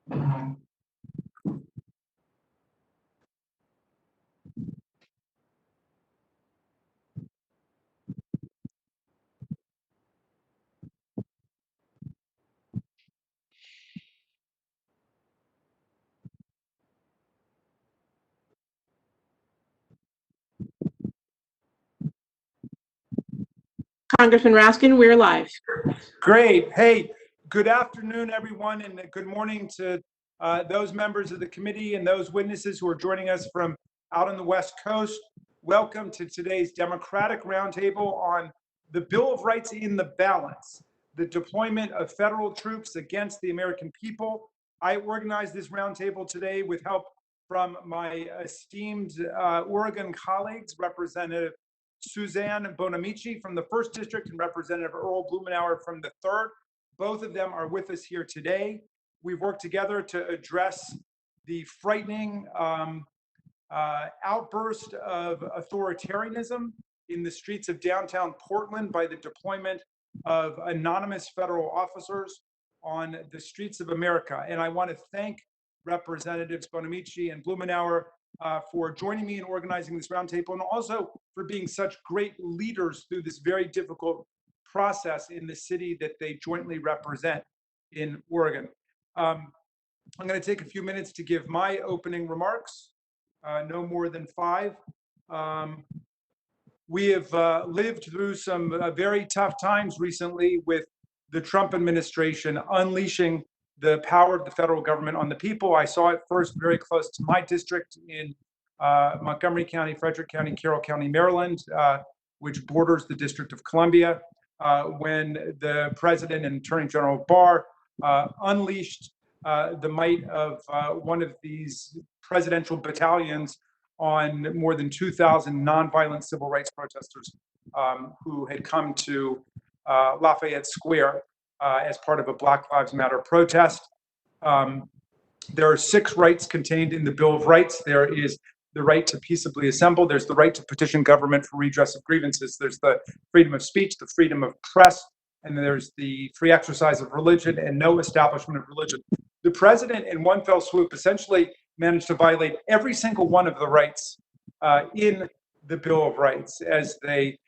Congressman Raskin, we're live. Great. Hey, good afternoon, everyone, and good morning to those members of the committee and those witnesses who are joining us from out on the West Coast. Welcome to today's Democratic Roundtable on the Bill of Rights in the Balance, the deployment of federal troops against the American people. I organized this roundtable today with help from my esteemed Oregon colleagues, Representative Suzanne Bonamici from the 1st District and Representative Earl Blumenauer from the 3rd. Both of them are with us here today. We've worked together to address the frightening outburst of authoritarianism in the streets of downtown Portland by the deployment of anonymous federal officers on the streets of America. And I want to thank Representatives Bonamici and Blumenauer for joining me in organizing this roundtable, and also for being such great leaders through this very difficult process in the city that they jointly represent in Oregon. I'm going to take a few minutes to give my opening remarks, no more than 5. We have lived through some very tough times recently with the Trump administration unleashing the power of the federal government on the people. I saw it first very close to my district in Montgomery County, Frederick County, Carroll County, Maryland, which borders the District of Columbia, when the President and Attorney General Barr unleashed the might of one of these presidential battalions on more than 2,000 nonviolent civil rights protesters who had come to Lafayette Square as part of a Black Lives Matter protest. There are 6 rights contained in the Bill of Rights. There is the right to peaceably assemble. There's the right to petition government for redress of grievances. There's the freedom of speech, the freedom of press, and there's the free exercise of religion and no establishment of religion. The president, in one fell swoop, essentially managed to violate every single one of the rights in the Bill of Rights as they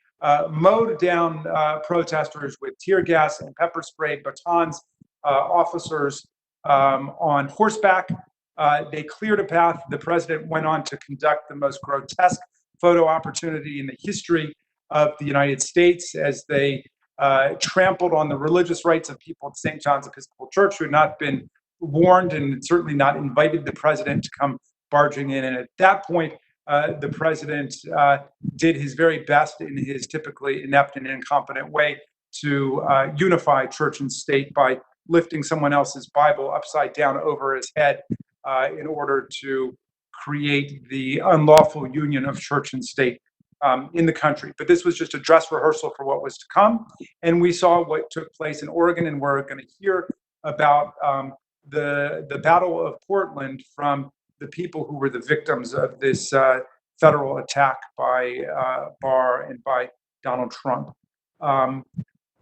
mowed down protesters with tear gas and pepper spray, batons, officers on horseback. They cleared a path. The president went on to conduct the most grotesque photo opportunity in the history of the United States as they trampled on the religious rights of people at St. John's Episcopal Church who had not been warned and certainly not invited the president to come barging in. And at that point, the president did his very best in his typically inept and incompetent way to unify church and state by lifting someone else's Bible upside down over his head in order to create the unlawful union of church and state in the country. But this was just a dress rehearsal for what was to come. And we saw what took place in Oregon, and we're going to hear about the Battle of Portland from the people who were the victims of this federal attack by Barr and by Donald Trump.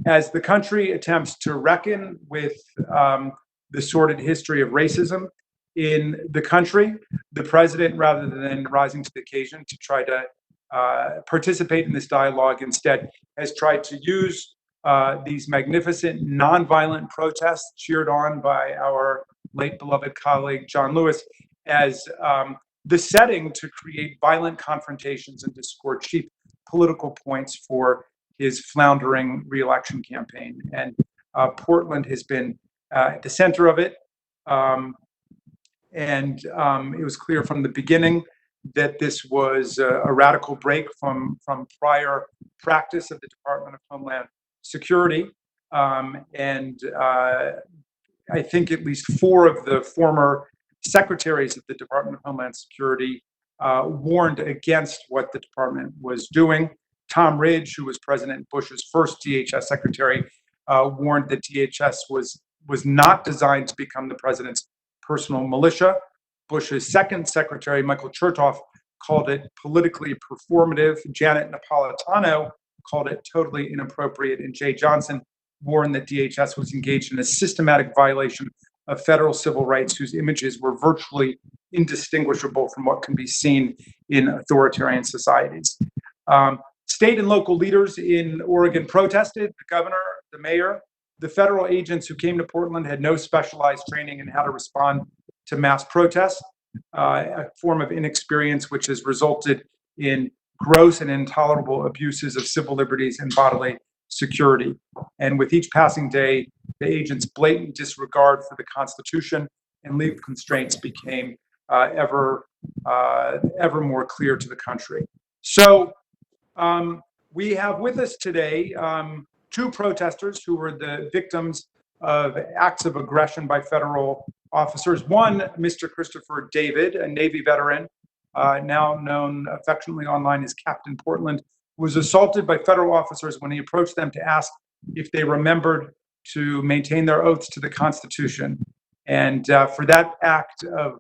As the country attempts to reckon with the sordid history of racism in the country, the president, rather than rising to the occasion to try to participate in this dialogue, instead has tried to use these magnificent nonviolent protests cheered on by our late beloved colleague John Lewis as the setting to create violent confrontations and to score cheap political points for his floundering re-election campaign. And Portland has been at the center of it. And it was clear from the beginning that this was a radical break from prior practice of the Department of Homeland Security. And I think at least 4 of the former secretaries of the Department of Homeland Security warned against what the department was doing. Tom Ridge, who was President Bush's first DHS secretary, warned that DHS was not designed to become the president's personal militia. Bush's second secretary, Michael Chertoff, called it politically performative. Janet Napolitano called it totally inappropriate. And Jay Johnson warned that DHS was engaged in a systematic violation of federal civil rights whose images were virtually indistinguishable from what can be seen in authoritarian societies. State and local leaders in Oregon protested, the governor, the mayor. The federal agents who came to Portland had no specialized training in how to respond to mass protests, a form of inexperience which has resulted in gross and intolerable abuses of civil liberties and bodily security. And with each passing day, the agents' blatant disregard for the Constitution and legal constraints became ever more clear to the country. So we have with us today two protesters who were the victims of acts of aggression by federal officers. One, Mr. Christopher David, a Navy veteran, now known affectionately online as Captain Portland, was assaulted by federal officers when he approached them to ask if they remembered to maintain their oaths to the Constitution. And for that act of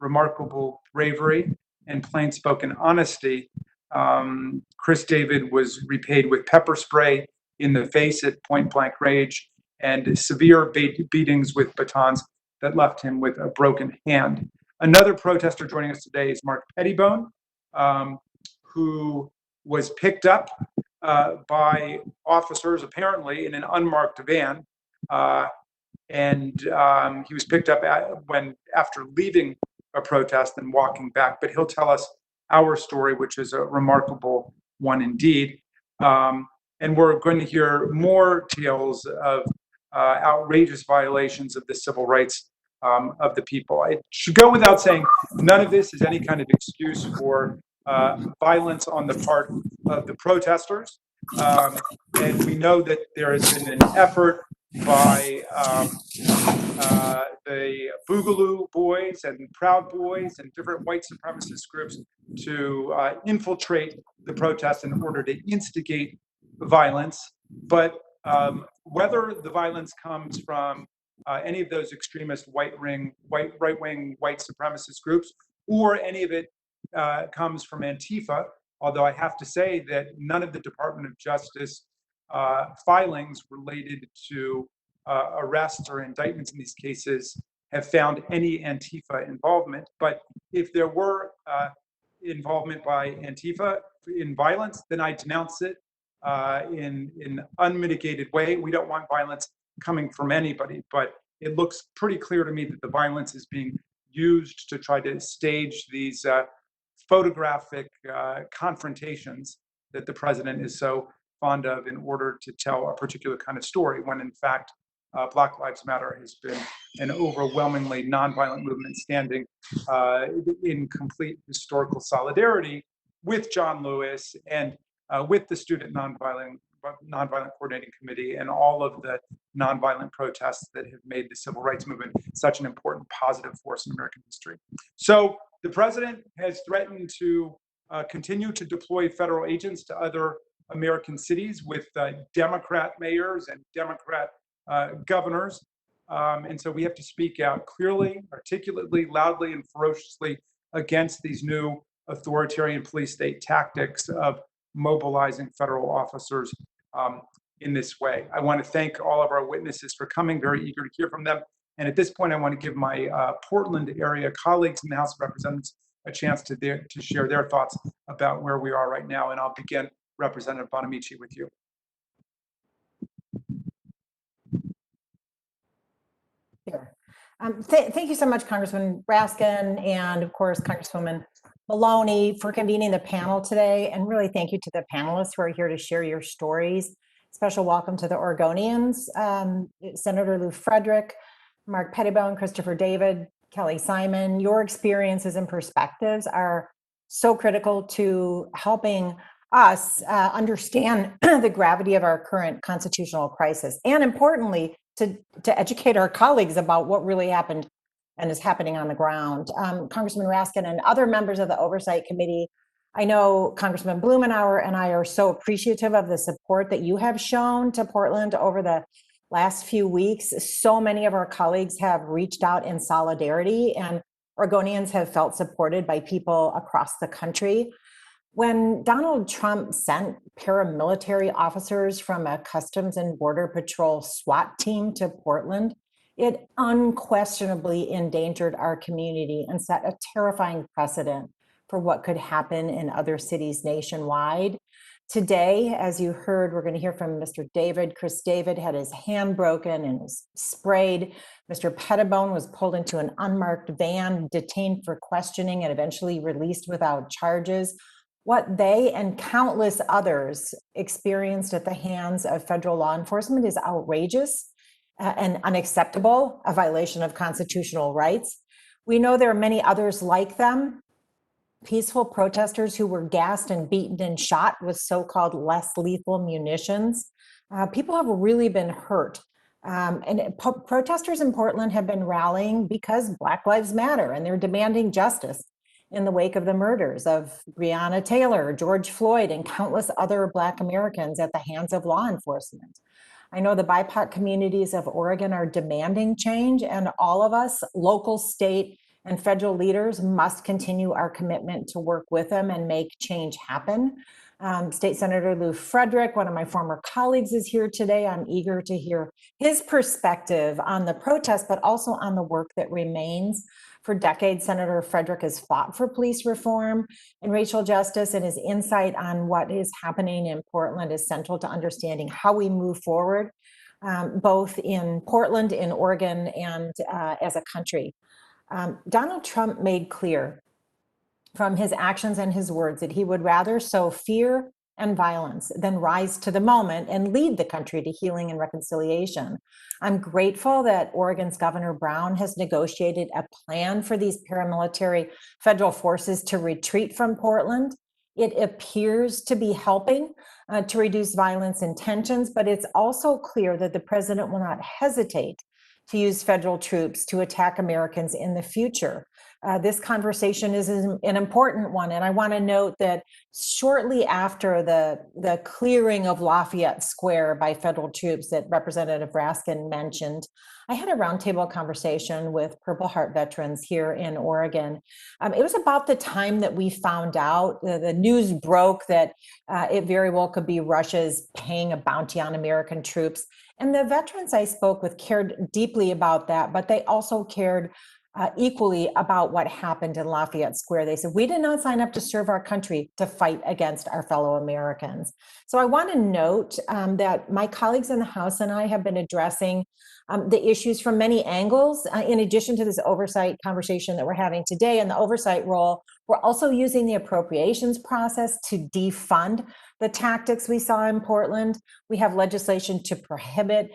remarkable bravery and plain-spoken honesty, Chris David was repaid with pepper spray in the face at point-blank range and severe beatings with batons that left him with a broken hand. Another protester joining us today is Mark Pettibone, who was picked up by officers, apparently in an unmarked van, and he was picked up after leaving a protest and walking back. But he'll tell us our story, which is a remarkable one indeed. And we're going to hear more tales of outrageous violations of the civil rights of the people. It should go without saying, none of this is any kind of excuse for violence on the part of the protesters. And we know that there has been an effort by the Boogaloo Boys and Proud Boys and different white supremacist groups to infiltrate the protests in order to instigate violence. But whether the violence comes from any of those extremist right-wing white supremacist groups, or any of it comes from Antifa, although I have to say that none of the Department of Justice filings related to arrests or indictments in these cases have found any Antifa involvement. But if there were involvement by Antifa in violence, then I denounce it in unmitigated way. We don't want violence coming from anybody, but it looks pretty clear to me that the violence is being used to try to stage these photographic confrontations that the president is so fond of in order to tell a particular kind of story, when in fact Black Lives Matter has been an overwhelmingly nonviolent movement standing in complete historical solidarity with John Lewis and with the Student Nonviolent Coordinating Committee and all of the nonviolent protests that have made the civil rights movement such an important positive force in American history. So the president has threatened to continue to deploy federal agents to other American cities with Democrat mayors and Democrat governors. And so we have to speak out clearly, articulately, loudly, and ferociously against these new authoritarian police state tactics of mobilizing federal officers in this way. I want to thank all of our witnesses for coming, very eager to hear from them. And at this point, I want to give my Portland area colleagues in the House of Representatives a chance to share their thoughts about where we are right now. And I'll begin, Representative Bonamici, with you. Sure. Thank you so much, Congressman Raskin, and of course, Congresswoman Maloney, for convening the panel today. And really thank you to the panelists who are here to share your stories. Special welcome to the Oregonians, Senator Lou Frederick, Mark Pettibone, Christopher David, Kelly Simon. Your experiences and perspectives are so critical to helping us understand the gravity of our current constitutional crisis, and importantly, to educate our colleagues about what really happened and is happening on the ground. Congressman Raskin and other members of the Oversight Committee, I know Congressman Blumenauer and I are so appreciative of the support that you have shown to Portland over the last few weeks. So many of our colleagues have reached out in solidarity, and Oregonians have felt supported by people across the country. When Donald Trump sent paramilitary officers from a Customs and Border Patrol SWAT team to Portland It unquestionably endangered our community and set a terrifying precedent for what could happen in other cities nationwide. Today, as you heard, we're going to hear from Mr. David. Chris David had his hand broken and was sprayed. Mr. Pettibone was pulled into an unmarked van, detained for questioning, and eventually released without charges. What they and countless others experienced at the hands of federal law enforcement is outrageous and unacceptable, a violation of constitutional rights. We know there are many others like them, peaceful protesters who were gassed and beaten and shot with so-called less lethal munitions. People have really been hurt. Protesters in Portland have been rallying because Black Lives Matter, and they're demanding justice in the wake of the murders of Breonna Taylor, George Floyd, and countless other Black Americans at the hands of law enforcement. I know the BIPOC communities of Oregon are demanding change, and all of us, local, state, and federal leaders, must continue our commitment to work with them and make change happen. State Senator Lou Frederick, one of my former colleagues, is here today. I'm eager to hear his perspective on the protest, but also on the work that remains. For decades, Senator Frederick has fought for police reform and racial justice, and his insight on what is happening in Portland is central to understanding how we move forward, both in Portland, in Oregon, and as a country. Donald Trump made clear from his actions and his words that he would rather sow fear and violence than rise to the moment and lead the country to healing and reconciliation. I'm grateful that Oregon's Governor Brown has negotiated a plan for these paramilitary federal forces to retreat from Portland. It appears to be helping to reduce violence and tensions, but it's also clear that the president will not hesitate to use federal troops to attack Americans in the future. This conversation is an important one, and I want to note that shortly after the clearing of Lafayette Square by federal troops that Representative Raskin mentioned, I had a roundtable conversation with Purple Heart veterans here in Oregon. It was about the time that we found out, the news broke that it very well could be Russia's paying a bounty on American troops. And the veterans I spoke with cared deeply about that, but they also cared equally about what happened in Lafayette Square. They said, we did not sign up to serve our country to fight against our fellow Americans. So I want to note that my colleagues in the House and I have been addressing the issues from many angles. In addition to this oversight conversation that we're having today and the oversight role, we're also using the appropriations process to defund the tactics we saw in Portland. We have legislation to prohibit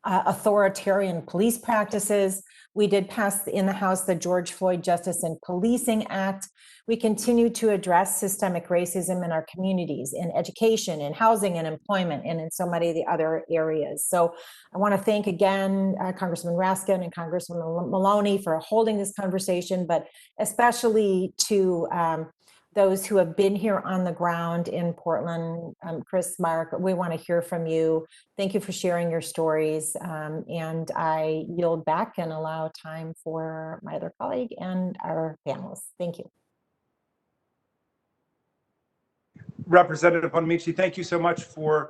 authoritarian police practices. We did pass in the House the George Floyd Justice and Policing Act. We continue to address systemic racism in our communities, in education, in housing and employment, and in so many of the other areas. So I want to thank again Congressman Raskin and Congresswoman Maloney for holding this conversation, but especially to those who have been here on the ground in Portland. Chris, Mark, we want to hear from you. Thank you for sharing your stories. And I yield back and allow time for my other colleague and our panelists. Thank you. Representative Bonamici, thank you so much for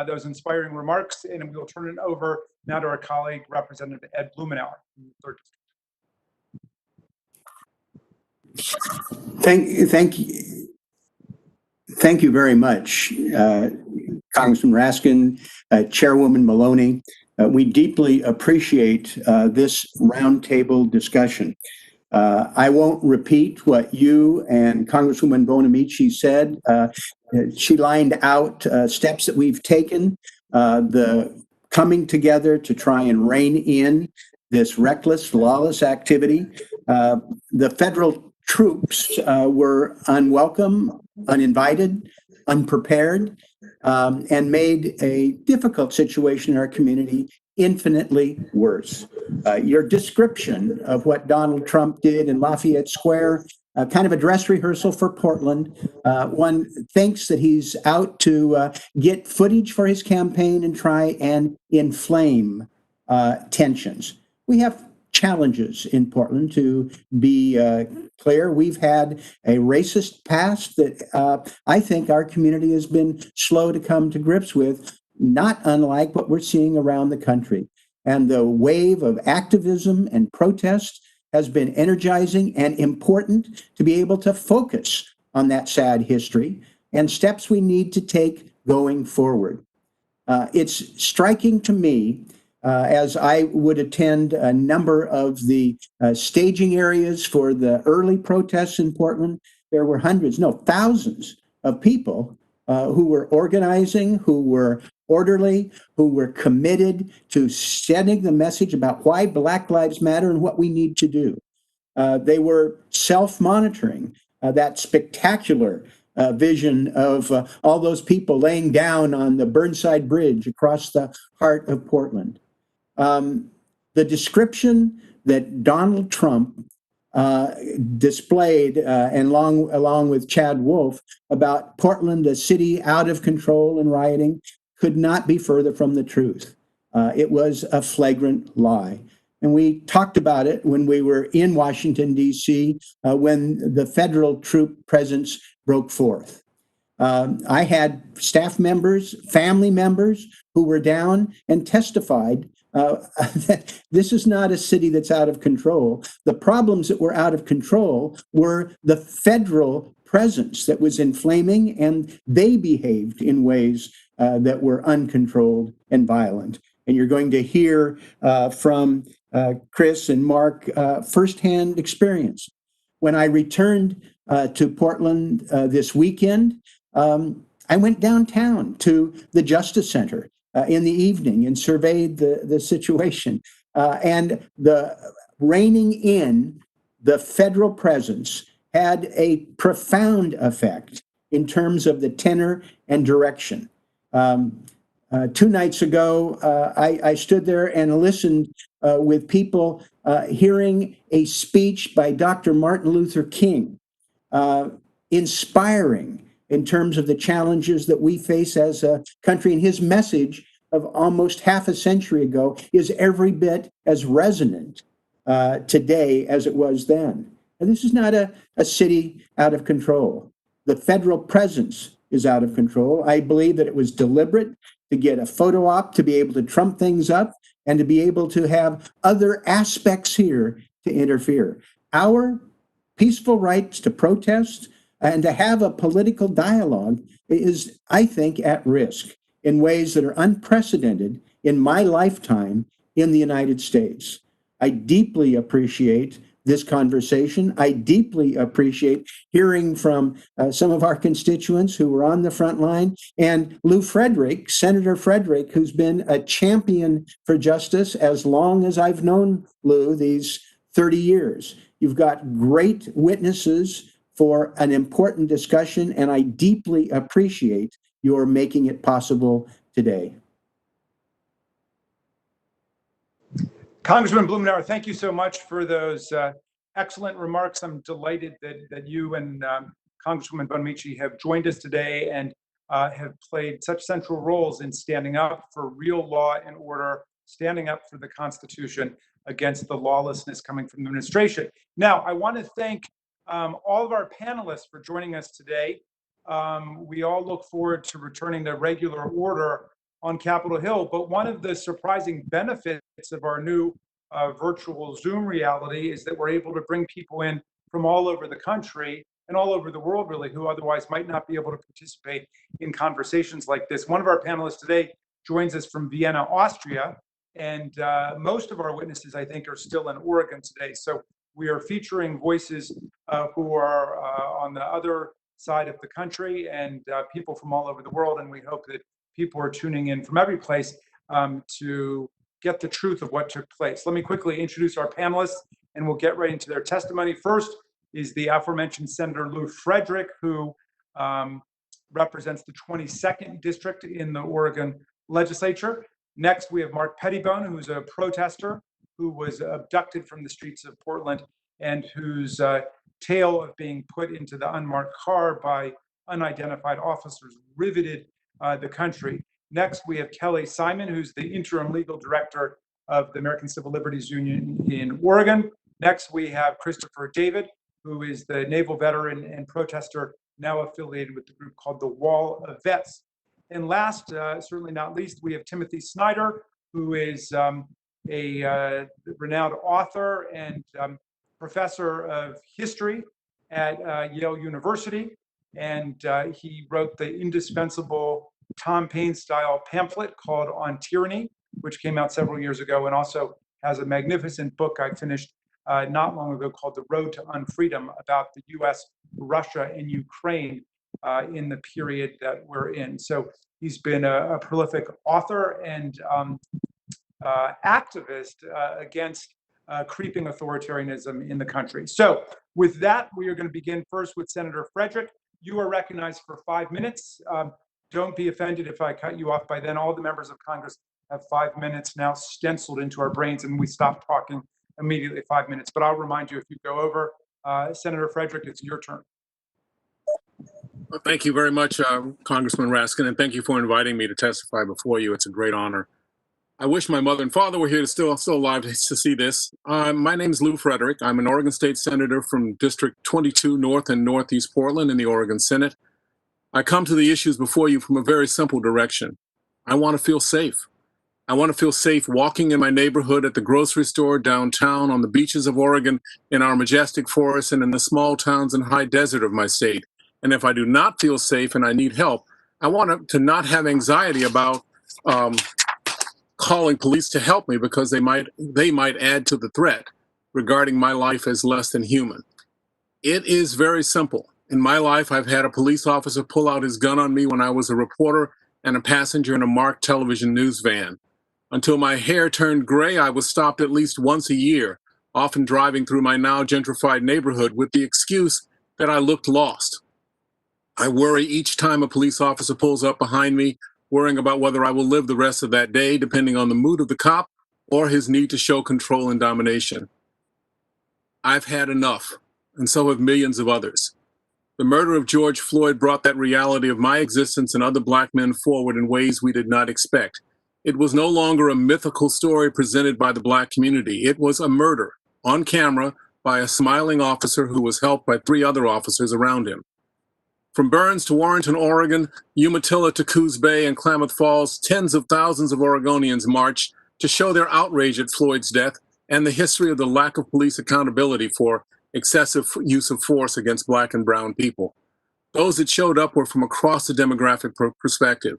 those inspiring remarks. And we will turn it over now to our colleague, Representative Ed Blumenauer, from the 3rd District. Thank you very much, Congressman Raskin, Chairwoman Maloney. We deeply appreciate this roundtable discussion. I won't repeat what you and Congresswoman Bonamici said. She lined out steps that we've taken, the coming together to try and rein in this reckless, lawless activity. The federal troops were unwelcome, uninvited, unprepared, and made a difficult situation in our community infinitely worse. Your description of what Donald Trump did in Lafayette Square, kind of a dress rehearsal for Portland. One thinks that he's out to get footage for his campaign and try and inflame tensions. We have challenges in Portland, to be clear. We've had a racist past that I think our community has been slow to come to grips with, not unlike what we're seeing around the country. and the wave of activism and protest has been energizing and important to be able to focus on that sad history and steps we need to take going forward. It's striking to me as I would attend a number of the staging areas for the early protests in Portland. There were hundreds, no, thousands of people who were organizing, who were orderly, who were committed to sending the message about why Black Lives Matter and what we need to do. They were self-monitoring. That spectacular vision of all those people laying down on the Burnside Bridge across the heart of Portland. The description that Donald Trump displayed, and along with Chad Wolf, about Portland, a city out of control and rioting, could not be further from the truth. It was a flagrant lie. And we talked about it when we were in Washington, D.C., when the federal troop presence broke forth. I had staff members, family members who were down and testified that this is not a city that's out of control. The problems that were out of control were the federal presence that was inflaming, and they behaved in ways that were uncontrolled and violent. And you're going to hear from Chris and Mark firsthand experience. When I returned to Portland this weekend, I went downtown to the Justice Center in the evening and surveyed the situation. And the reining in the federal presence had a profound effect in terms of the tenor and direction. 2 nights ago, I stood there and listened with people hearing a speech by Dr. Martin Luther King, inspiring in terms of the challenges that we face as a country. And his message of almost half a century ago is every bit as resonant today as it was then. And this is not a city out of control. The federal presence is out of control. I believe that it was deliberate to get a photo op, to be able to trump things up, and to be able to have other aspects here to interfere. Our peaceful rights to protest and to have a political dialogue is, I think, at risk in ways that are unprecedented in my lifetime in the United States. I deeply appreciate this conversation. I deeply appreciate hearing from some of our constituents who were on the front line, and Lou Frederick, Senator Frederick, who's been a champion for justice as long as I've known Lou, these 30 years. You've got great witnesses for an important discussion, and I deeply appreciate your making it possible today. Congressman Blumenauer, thank you so much for those excellent remarks. I'm delighted that you and Congresswoman Bonamici have joined us today and have played such central roles in standing up for real law and order, standing up for the Constitution against the lawlessness coming from the administration. Now, I want to thank all of our panelists for joining us today. We all look forward to returning to regular order on Capitol Hill, but one of the surprising benefits of our new virtual Zoom reality is that we're able to bring people in from all over the country and all over the world, really, who otherwise might not be able to participate in conversations like this. One of our panelists today joins us from Vienna, Austria, and most of our witnesses, I think, are still in Oregon today. So we are featuring voices who are on the other side of the country and people from all over the world, and we hope that people are tuning in from every place to get the truth of what took place. Let me quickly introduce our panelists, and we'll get right into their testimony. First is the aforementioned Senator Lou Frederick, who represents the 22nd district in the Oregon legislature. Next, we have Mark Pettibone, who's a protester who was abducted from the streets of Portland and whose tale of being put into the unmarked car by unidentified officers riveted the country. Next, we have Kelly Simon, who's the interim legal director of the American Civil Liberties Union in Oregon. Next, we have Christopher David, who is the naval veteran and protester now affiliated with the group called the Wall of Vets. And last, certainly not least, we have Timothy Snyder, who is a renowned author and professor of history at Yale University. And he wrote the indispensable Tom Paine-style pamphlet called On Tyranny, which came out several years ago, and also has a magnificent book I finished not long ago called The Road to Unfreedom, about the US, Russia, and Ukraine in the period that we're in. So he's been a prolific author and activist against creeping authoritarianism in the country. So with that, we are going to begin first with Senator Frederick. You are recognized for 5 minutes. Don't be offended if I cut you off by then. All the members of Congress have 5 minutes now stenciled into our brains, and we stop talking immediately at 5 minutes. But I'll remind you if you go over. Senator Frederick, it's your turn. Well, thank you very much, Congressman Raskin, and thank you for inviting me to testify before you. It's a great honor. I wish my mother and father were here still alive to see this. My name is Lou Frederick. I'm an Oregon State Senator from District 22 North and Northeast Portland in the Oregon Senate. I come to the issues before you from a very simple direction. I want to feel safe. I want to feel safe walking in my neighborhood, at the grocery store, downtown, on the beaches of Oregon, in our majestic forests, and in the small towns and high desert of my state. And if I do not feel safe and I need help, I want to not have anxiety about calling police to help me, because they might add to the threat regarding my life as less than human. It is very simple. In my life, I've had a police officer pull out his gun on me when I was a reporter and a passenger in a marked television news van. Until my hair turned gray, I was stopped at least once a year, often driving through my now gentrified neighborhood with the excuse that I looked lost. I worry each time a police officer pulls up behind me, worrying about whether I will live the rest of that day, depending on the mood of the cop or his need to show control and domination. I've had enough, and so have millions of others. The murder of George Floyd brought that reality of my existence and other Black men forward in ways we did not expect. It was no longer a mythical story presented by the Black community. It was a murder, on camera, by a smiling officer who was helped by 3 other officers around him. From Burns to Warrenton, Oregon, Umatilla to Coos Bay and Klamath Falls, tens of thousands of Oregonians marched to show their outrage at Floyd's death and the history of the lack of police accountability for excessive use of force against Black and brown people. Those that showed up were from across the demographic perspective.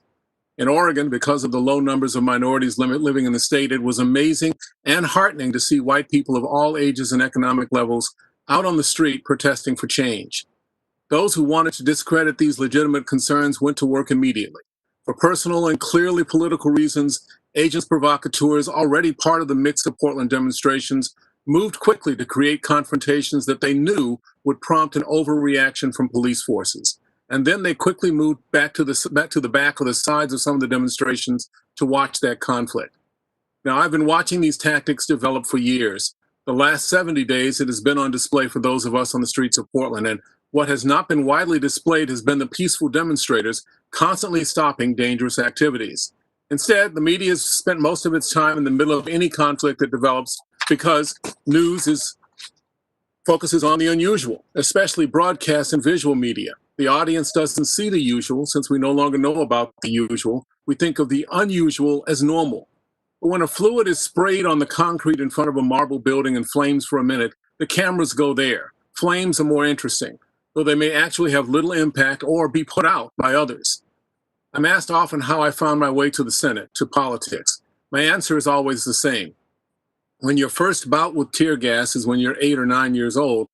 In Oregon, because of the low numbers of minorities living in the state, it was amazing and heartening to see white people of all ages and economic levels out on the street protesting for change. Those who wanted to discredit these legitimate concerns went to work immediately. For personal and clearly political reasons, agents provocateurs, already part of the mix of Portland demonstrations, moved quickly to create confrontations that they knew would prompt an overreaction from police forces. And then they quickly moved back to the back or the sides of some of the demonstrations to watch that conflict. Now, I've been watching these tactics develop for years. The last 70 days, it has been on display for those of us on the streets of Portland. And what has not been widely displayed has been the peaceful demonstrators constantly stopping dangerous activities. Instead, the media has spent most of its time in the middle of any conflict that develops, because news focuses on the unusual, especially broadcast and visual media. The audience doesn't see the usual, since we no longer know about the usual. We think of the unusual as normal. But when a fluid is sprayed on the concrete in front of a marble building and flames for a minute, the cameras go there. Flames are more interesting, though they may actually have little impact or be put out by others. I'm asked often how I found my way to the Senate, to politics. My answer is always the same. When your first bout with tear gas is when you're 8 or 9 years old,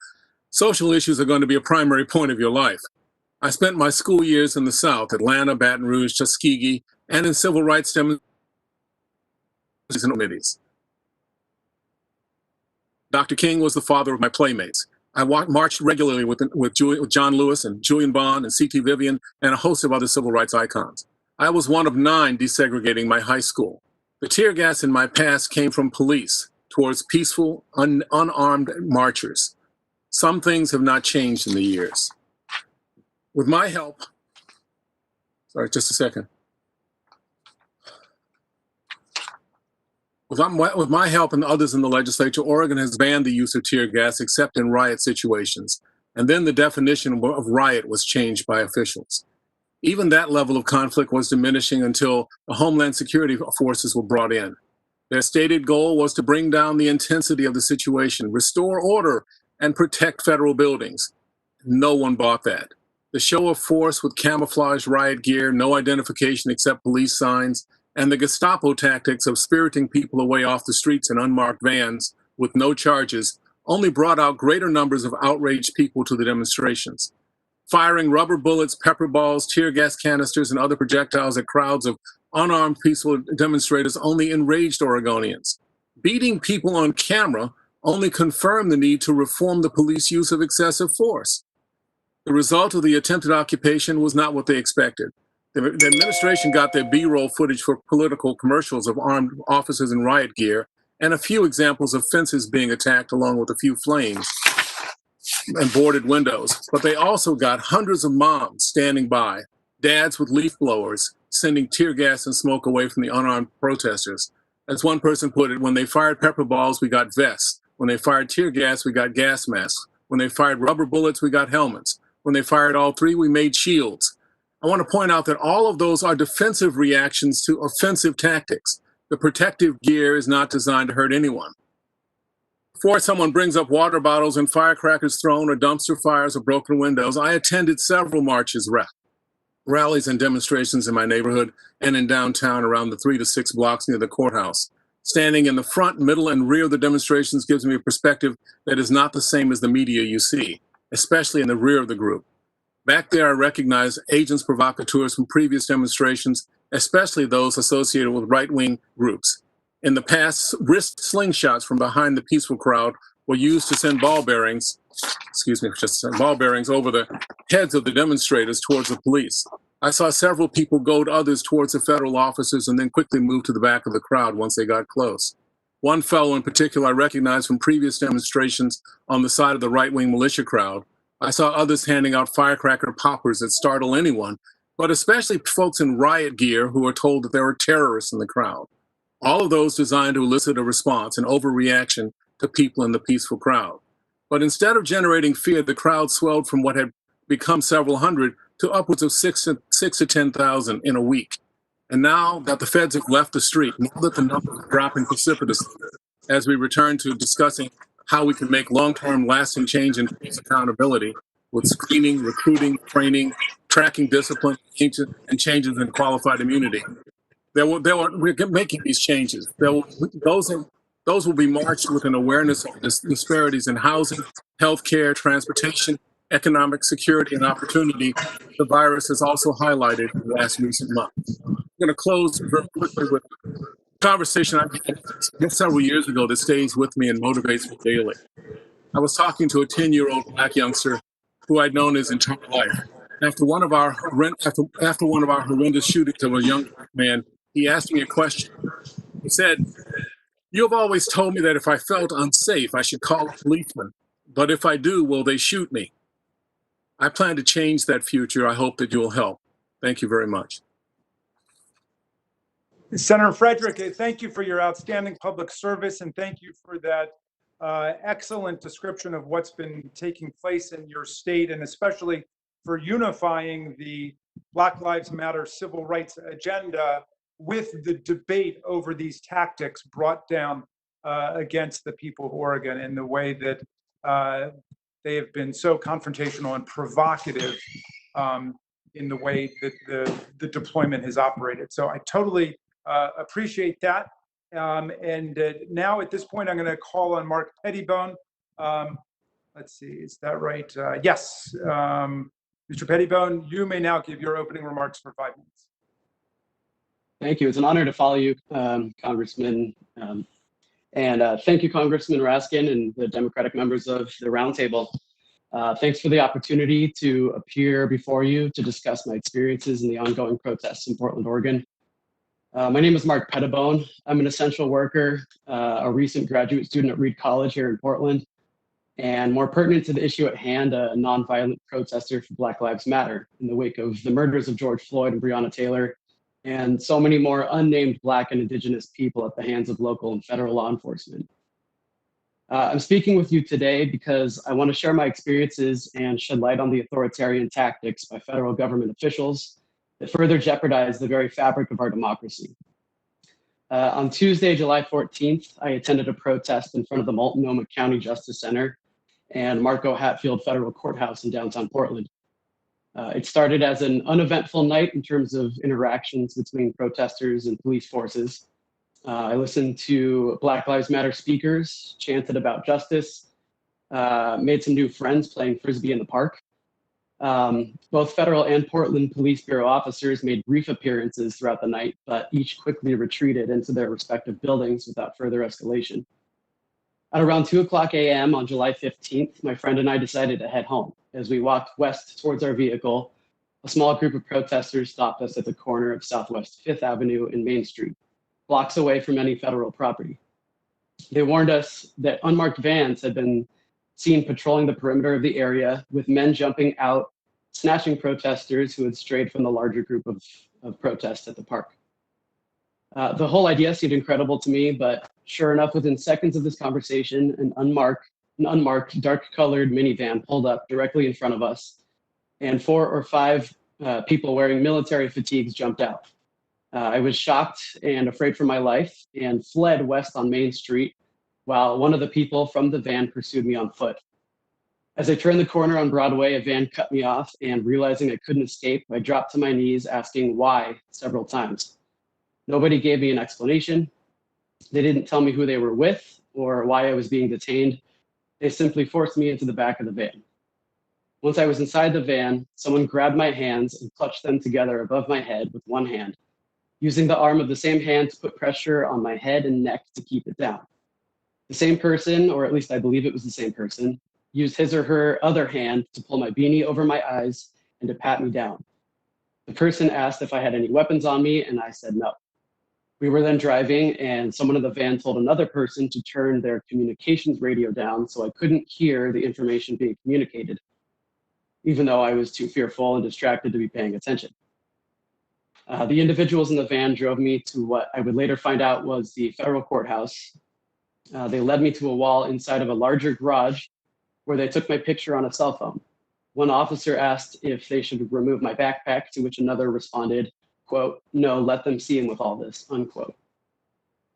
social issues are going to be a primary point of your life. I spent my school years in the South, Atlanta, Baton Rouge, Tuskegee, and in civil rights demonstrations and committees. Dr. King was the father of my playmates. I marched regularly with John Lewis and Julian Bond and C.T. Vivian and a host of other civil rights icons. I was one of 9 desegregating my high school. The tear gas in my past came from police towards peaceful, unarmed marchers. Some things have not changed in the years. With my help, just a second. With my help and others in the legislature, Oregon has banned the use of tear gas except in riot situations. And then the definition of riot was changed by officials. Even that level of conflict was diminishing until the Homeland Security forces were brought in. Their stated goal was to bring down the intensity of the situation, restore order, and protect federal buildings. No one bought that. The show of force with camouflaged riot gear, no identification except police signs, and the Gestapo tactics of spiriting people away off the streets in unmarked vans with no charges only brought out greater numbers of outraged people to the demonstrations. Firing rubber bullets, pepper balls, tear gas canisters, and other projectiles at crowds of unarmed peaceful demonstrators only enraged Oregonians. Beating people on camera only confirmed the need to reform the police use of excessive force. The result of the attempted occupation was not what they expected. The administration got their B-roll footage for political commercials of armed officers in riot gear and a few examples of fences being attacked along with a few flames and boarded windows. But they also got hundreds of moms standing by, dads with leaf blowers, sending tear gas and smoke away from the unarmed protesters. As one person put it, when they fired pepper balls, we got vests. When they fired tear gas, we got gas masks. When they fired rubber bullets, we got helmets. When they fired all three, we made shields. I want to point out that all of those are defensive reactions to offensive tactics. The protective gear is not designed to hurt anyone. Before someone brings up water bottles and firecrackers thrown or dumpster fires or broken windows, I attended several marches, rallies, and demonstrations in my neighborhood and in downtown around the 3 to 6 blocks near the courthouse. Standing in the front, middle, and rear of the demonstrations gives me a perspective that is not the same as the media you see, especially in the rear of the group. Back there, I recognized agents provocateurs from previous demonstrations, especially those associated with right-wing groups. In the past, wrist slingshots from behind the peaceful crowd were used to send ball bearings over the heads of the demonstrators towards the police. I saw several people goad others towards the federal officers and then quickly move to the back of the crowd once they got close. One fellow in particular I recognized from previous demonstrations on the side of the right-wing militia crowd. I saw others handing out firecracker poppers that startle anyone, but especially folks in riot gear who are told that there were terrorists in the crowd. All of those designed to elicit a response, an overreaction to people in the peaceful crowd. But instead of generating fear, the crowd swelled from what had become several hundred to upwards of 6,000 to 10,000 in a week. And now that the feds have left the street, now that the numbers are dropping precipitously, as we return to discussing how we can make long-term lasting change and police accountability with screening, recruiting, training, tracking discipline, and changes in qualified immunity. We're making these changes. Those will be marched with an awareness of disparities in housing, healthcare, transportation, economic security, and opportunity the virus has also highlighted in the last recent months. I'm going to close very quickly with a conversation I had several years ago that stays with me and motivates me daily. I was talking to a 10-year-old Black youngster who I'd known his entire life. After one of our horrendous shootings of a young Black man, he asked me a question. He said, "You have always told me that if I felt unsafe, I should call a policeman. But if I do, will they shoot me? I plan to change that future. I hope that you'll help. Thank you very much." Senator Frederick, thank you for your outstanding public service, and thank you for that excellent description of what's been taking place in your state, and especially for unifying the Black Lives Matter civil rights agenda with the debate over these tactics brought down against the people of Oregon in the way that they have been so confrontational and provocative in the way that the deployment has operated. So I totally appreciate that. And now at this point, I'm going to call on Mark Pettibone. Let's see, is that right? Yes. Mr. Pettibone, you may now give your opening remarks for 5 minutes. Thank you. It's an honor to follow you, Congressman. And thank you, Congressman Raskin and the Democratic members of the Roundtable. Thanks for the opportunity to appear before you to discuss my experiences in the ongoing protests in Portland, Oregon. My name is Mark Pettibone. I'm an essential worker, a recent graduate student at Reed College here in Portland, and more pertinent to the issue at hand, a nonviolent protester for Black Lives Matter in the wake of the murders of George Floyd and Breonna Taylor, and so many more unnamed Black and Indigenous people at the hands of local and federal law enforcement. I'm speaking with you today because I want to share my experiences and shed light on the authoritarian tactics by federal government officials that further jeopardize the very fabric of our democracy. On Tuesday, July 14th, I attended a protest in front of the Multnomah County Justice Center and Marco Hatfield Federal Courthouse in downtown Portland. It started as an uneventful night in terms of interactions between protesters and police forces. I listened to Black Lives Matter speakers, chanted about justice, made some new friends playing Frisbee in the park. Both federal and Portland Police Bureau officers made brief appearances throughout the night, but each quickly retreated into their respective buildings without further escalation. At around 2:00 a.m. on July 15th, my friend and I decided to head home. As we walked west towards our vehicle, a small group of protesters stopped us at the corner of Southwest 5th Avenue and Main Street, blocks away from any federal property. They warned us that unmarked vans had been seen patrolling the perimeter of the area, with men jumping out, snatching protesters who had strayed from the larger group of protests at the park. The whole idea seemed incredible to me, but sure enough, within seconds of this conversation, an unmarked dark-colored minivan pulled up directly in front of us, and 4 or 5 people wearing military fatigues jumped out. I was shocked and afraid for my life and fled west on Main Street, while one of the people from the van pursued me on foot. As I turned the corner on Broadway, a van cut me off, and realizing I couldn't escape, I dropped to my knees, asking why several times. Nobody gave me an explanation. They didn't tell me who they were with or why I was being detained. They simply forced me into the back of the van. Once I was inside the van, someone grabbed my hands and clutched them together above my head with one hand, using the arm of the same hand to put pressure on my head and neck to keep it down. The same person, or at least I believe it was the same person, used his or her other hand to pull my beanie over my eyes and to pat me down. The person asked if I had any weapons on me, and I said no. We were then driving, and someone in the van told another person to turn their communications radio down so I couldn't hear the information being communicated, even though I was too fearful and distracted to be paying attention. The individuals in the van drove me to what I would later find out was the federal courthouse. They led me to a wall inside of a larger garage where they took my picture on a cell phone. One officer asked if they should remove my backpack, to which another responded, quote, "No, let them see him with all this," unquote.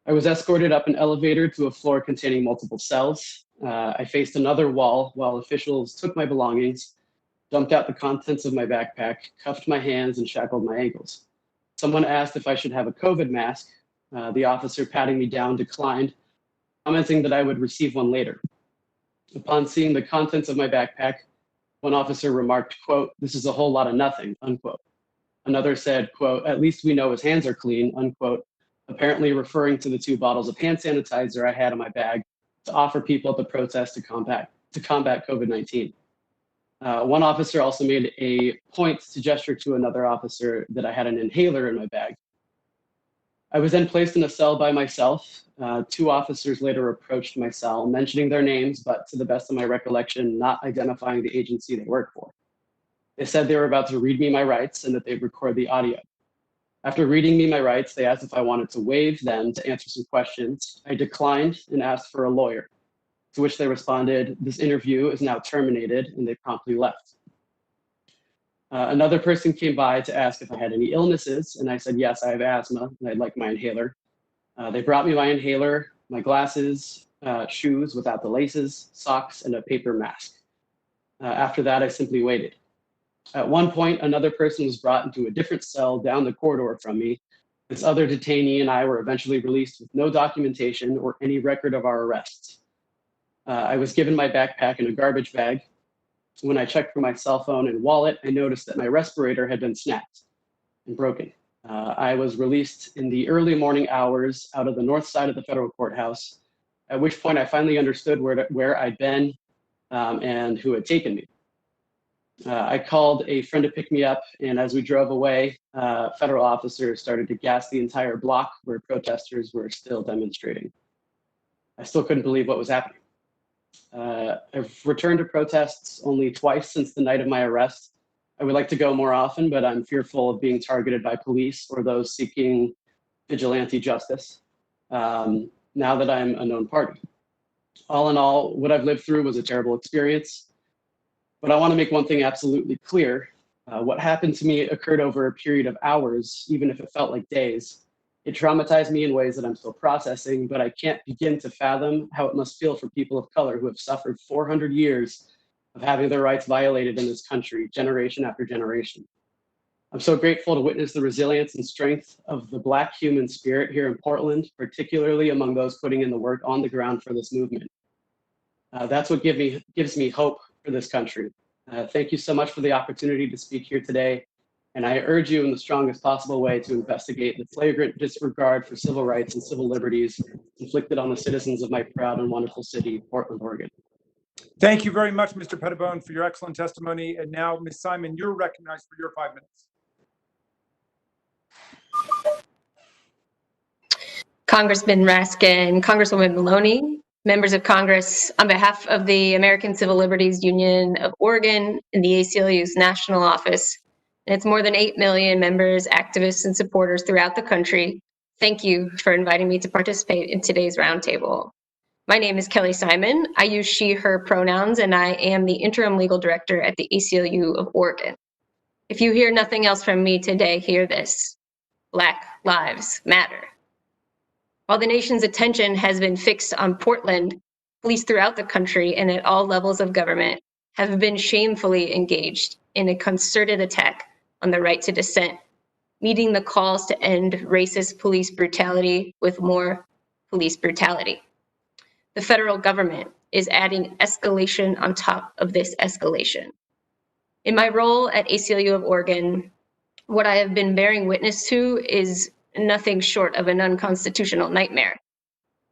I was escorted up an elevator to a floor containing multiple cells. I faced another wall while officials took my belongings, dumped out the contents of my backpack, cuffed my hands, and shackled my ankles. Someone asked if I should have a COVID mask. The officer patting me down declined, commenting that I would receive one later. Upon seeing the contents of my backpack, one officer remarked, quote, "This is a whole lot of nothing," unquote. Another said, quote, "At least we know his hands are clean," unquote, apparently referring to the 2 bottles of hand sanitizer I had in my bag to offer people at the protest to combat COVID-19. One officer also made a point to gesture to another officer that I had an inhaler in my bag. I was then placed in a cell by myself. 2 officers later approached my cell, mentioning their names, but to the best of my recollection, not identifying the agency they worked for. They said they were about to read me my rights and that they'd record the audio. After reading me my rights, they asked if I wanted to waive them to answer some questions. I declined and asked for a lawyer, to which they responded, "This interview is now terminated," and they promptly left. Another person came by to ask if I had any illnesses, and I said, yes, I have asthma, and I'd like my inhaler. They brought me my inhaler, my glasses, shoes without the laces, socks, and a paper mask. After that, I simply waited. At one point, another person was brought into a different cell down the corridor from me. This other detainee and I were eventually released with no documentation or any record of our arrests. I was given my backpack and a garbage bag. When I checked for my cell phone and wallet, I noticed that my respirator had been snapped and broken. I was released in the early morning hours out of the north side of the federal courthouse, at which point I finally understood where I'd been and who had taken me. I called a friend to pick me up, and as we drove away, federal officers started to gas the entire block where protesters were still demonstrating. I still couldn't believe what was happening. I've returned to protests only twice since the night of my arrest. I would like to go more often, but I'm fearful of being targeted by police or those seeking vigilante justice now that I'm a known party. All in all, what I've lived through was a terrible experience, but I want to make one thing absolutely clear. What happened to me occurred over a period of hours, even if it felt like days. It traumatized me in ways that I'm still processing, but I can't begin to fathom how it must feel for people of color who have suffered 400 years of having their rights violated in this country, generation after generation. I'm so grateful to witness the resilience and strength of the Black human spirit here in Portland, particularly among those putting in the work on the ground for this movement. That's what gives me hope for this country. Thank you so much for the opportunity to speak here today. And I urge you in the strongest possible way to investigate the flagrant disregard for civil rights and civil liberties inflicted on the citizens of my proud and wonderful city, Portland, Oregon. Thank you very much, Mr. Pettibone, for your excellent testimony. And now, Ms. Simon, you're recognized for your 5 minutes. Congressman Raskin, Congresswoman Maloney, members of Congress, on behalf of the American Civil Liberties Union of Oregon and the ACLU's national office, and its more than 8 million members, activists, and supporters throughout the country, thank you for inviting me to participate in today's roundtable. My name is Kelly Simon. I use she, her pronouns, and I am the interim legal director at the ACLU of Oregon. If you hear nothing else from me today, hear this: Black Lives Matter. While the nation's attention has been fixed on Portland, police throughout the country and at all levels of government have been shamefully engaged in a concerted attack on the right to dissent, meeting the calls to end racist police brutality with more police brutality. The federal government is adding escalation on top of this escalation. In my role at ACLU of Oregon, what I have been bearing witness to is nothing short of an unconstitutional nightmare.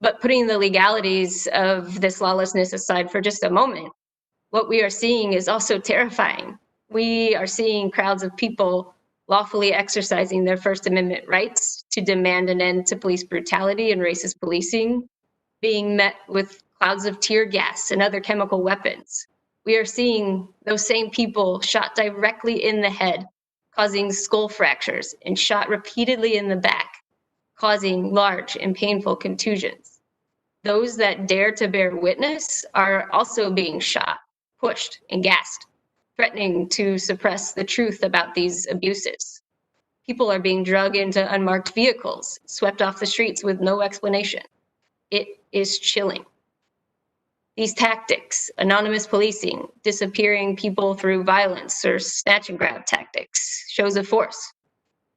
But putting the legalities of this lawlessness aside for just a moment, what we are seeing is also terrifying. We are seeing crowds of people lawfully exercising their First Amendment rights to demand an end to police brutality and racist policing, being met with clouds of tear gas and other chemical weapons. We are seeing those same people shot directly in the head, causing skull fractures, and shot repeatedly in the back, causing large and painful contusions. Those that dare to bear witness are also being shot, pushed, and gassed, threatening to suppress the truth about these abuses. People are being dragged into unmarked vehicles, swept off the streets with no explanation. It is chilling. These tactics, anonymous policing, disappearing people through violence, or snatch and grab tactics, shows of force.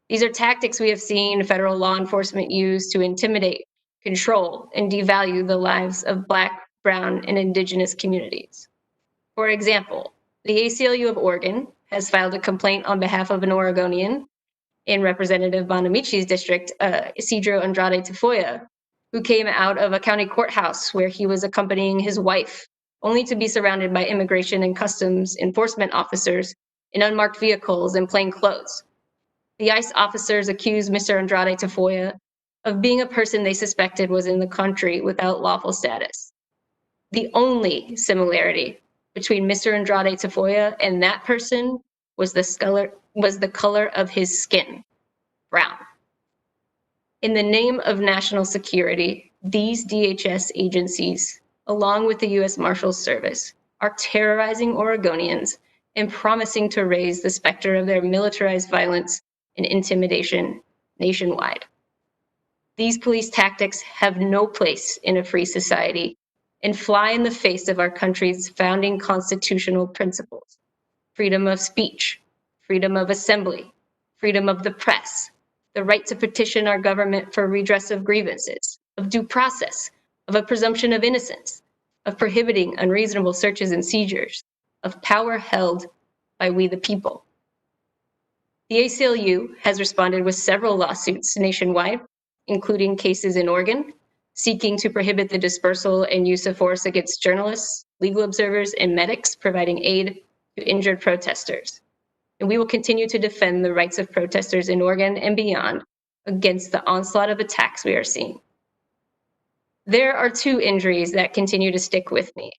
These are tactics we have seen federal law enforcement use to intimidate, control, and devalue the lives of Black, Brown, and Indigenous communities. For example, the ACLU of Oregon has filed a complaint on behalf of an Oregonian in Representative Bonamici's district, Isidro Andrade Tafoya, who came out of a county courthouse where he was accompanying his wife, only to be surrounded by immigration and customs enforcement officers in unmarked vehicles in plain clothes. The ICE officers accused Mr. Andrade Tafoya of being a person they suspected was in the country without lawful status. The only similarity between Mr. Andrade Tafoya and that person was the color of his skin, brown. In the name of national security, these DHS agencies, along with the U.S. Marshals Service, are terrorizing Oregonians and promising to raise the specter of their militarized violence and intimidation nationwide. These police tactics have no place in a free society and fly in the face of our country's founding constitutional principles: freedom of speech, freedom of assembly, freedom of the press, the right to petition our government for redress of grievances, of due process, of a presumption of innocence, of prohibiting unreasonable searches and seizures, of power held by we the people. The ACLU has responded with several lawsuits nationwide, including cases in Oregon, seeking to prohibit the dispersal and use of force against journalists, legal observers, and medics providing aid to injured protesters. And we will continue to defend the rights of protesters in Oregon and beyond against the onslaught of attacks we are seeing. There are two injuries that continue to stick with me.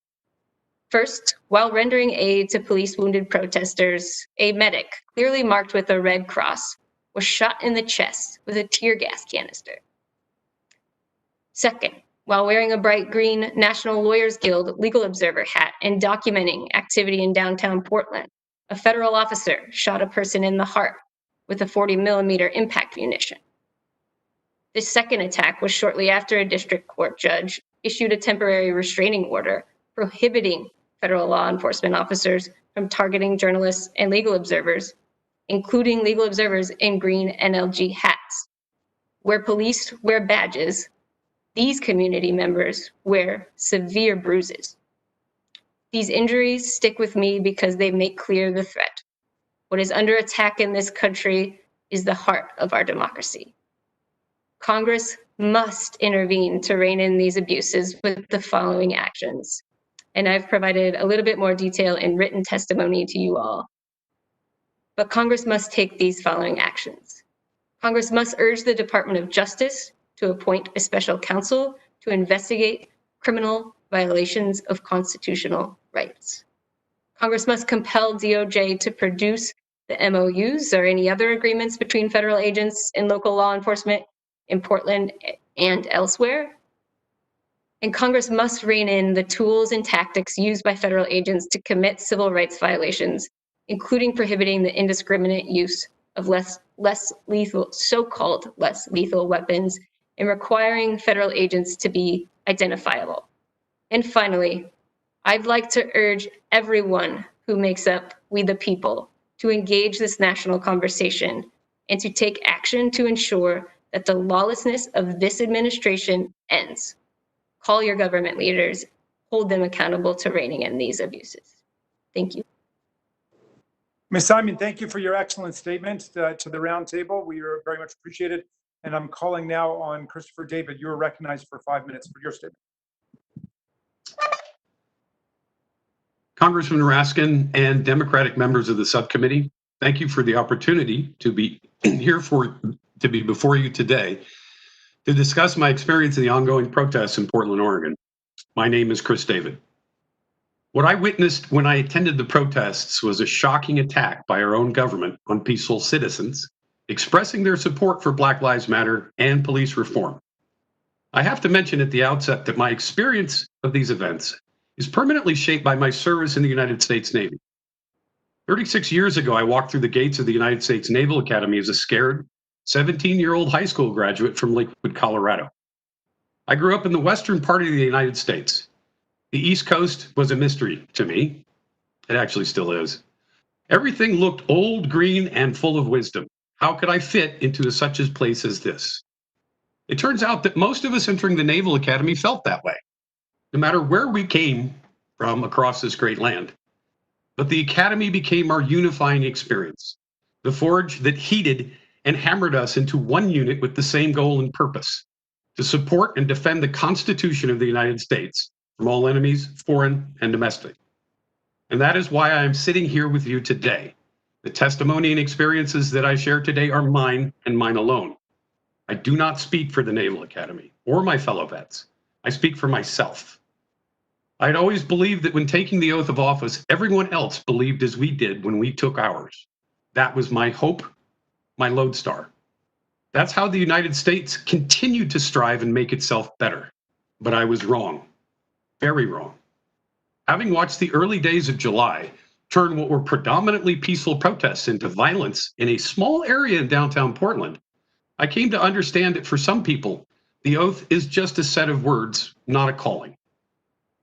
First, while rendering aid to police wounded protesters, a medic, clearly marked with a red cross, was shot in the chest with a tear gas canister. Second, while wearing a bright green National Lawyers Guild legal observer hat and documenting activity in downtown Portland, a federal officer shot a person in the heart with a 40mm impact munition. The second attack was shortly after a district court judge issued a temporary restraining order prohibiting federal law enforcement officers from targeting journalists and legal observers, including legal observers in green NLG hats. Where police wear badges, these community members wear severe bruises. These injuries stick with me because they make clear the threat. What is under attack in this country is the heart of our democracy. Congress must intervene to rein in these abuses with the following actions. And I've provided a little bit more detail in written testimony to you all. But Congress must take these following actions. Congress must urge the Department of Justice to appoint a special counsel to investigate criminal violations of constitutional rights. Congress must compel DOJ to produce the MOUs or any other agreements between federal agents and local law enforcement in Portland and elsewhere. And Congress must rein in the tools and tactics used by federal agents to commit civil rights violations, including prohibiting the indiscriminate use of less lethal, so-called less lethal weapons, and requiring federal agents to be identifiable. And finally, I'd like to urge everyone who makes up We the People to engage this national conversation and to take action to ensure that the lawlessness of this administration ends. Call your government leaders, hold them accountable to reining in these abuses. Thank you. Ms. Simon, thank you for your excellent statement to the roundtable. We are very much appreciated. And I'm calling now on Christopher David. You are recognized for 5 minutes for your statement. Congressman Raskin and Democratic members of the subcommittee, thank you for the opportunity to be here to be before you today to discuss my experience in the ongoing protests in Portland, Oregon. My name is Chris David. What I witnessed when I attended the protests was a shocking attack by our own government on peaceful citizens expressing their support for Black Lives Matter and police reform. I have to mention at the outset that my experience of these events is permanently shaped by my service in the United States Navy. 36 years ago, I walked through the gates of the United States Naval Academy as a scared 17-year-old high school graduate from Lakewood, Colorado. I grew up in the western part of the United States. The East Coast was a mystery to me. It actually still is. Everything looked old, green, and full of wisdom. How could I fit into such a place as this? It turns out that most of us entering the Naval Academy felt that way, no matter where we came from across this great land. But the Academy became our unifying experience, the forge that heated and hammered us into one unit with the same goal and purpose, to support and defend the Constitution of the United States from all enemies, foreign and domestic. And that is why I am sitting here with you today. The testimony and experiences that I share today are mine and mine alone. I do not speak for the Naval Academy or my fellow vets. I speak for myself. I had always believed that when taking the oath of office, everyone else believed as we did when we took ours. That was my hope, my lodestar. That's how the United States continued to strive and make itself better. But I was wrong, very wrong. Having watched the early days of July turn what were predominantly peaceful protests into violence in a small area in downtown Portland, I came to understand that for some people, the oath is just a set of words, not a calling.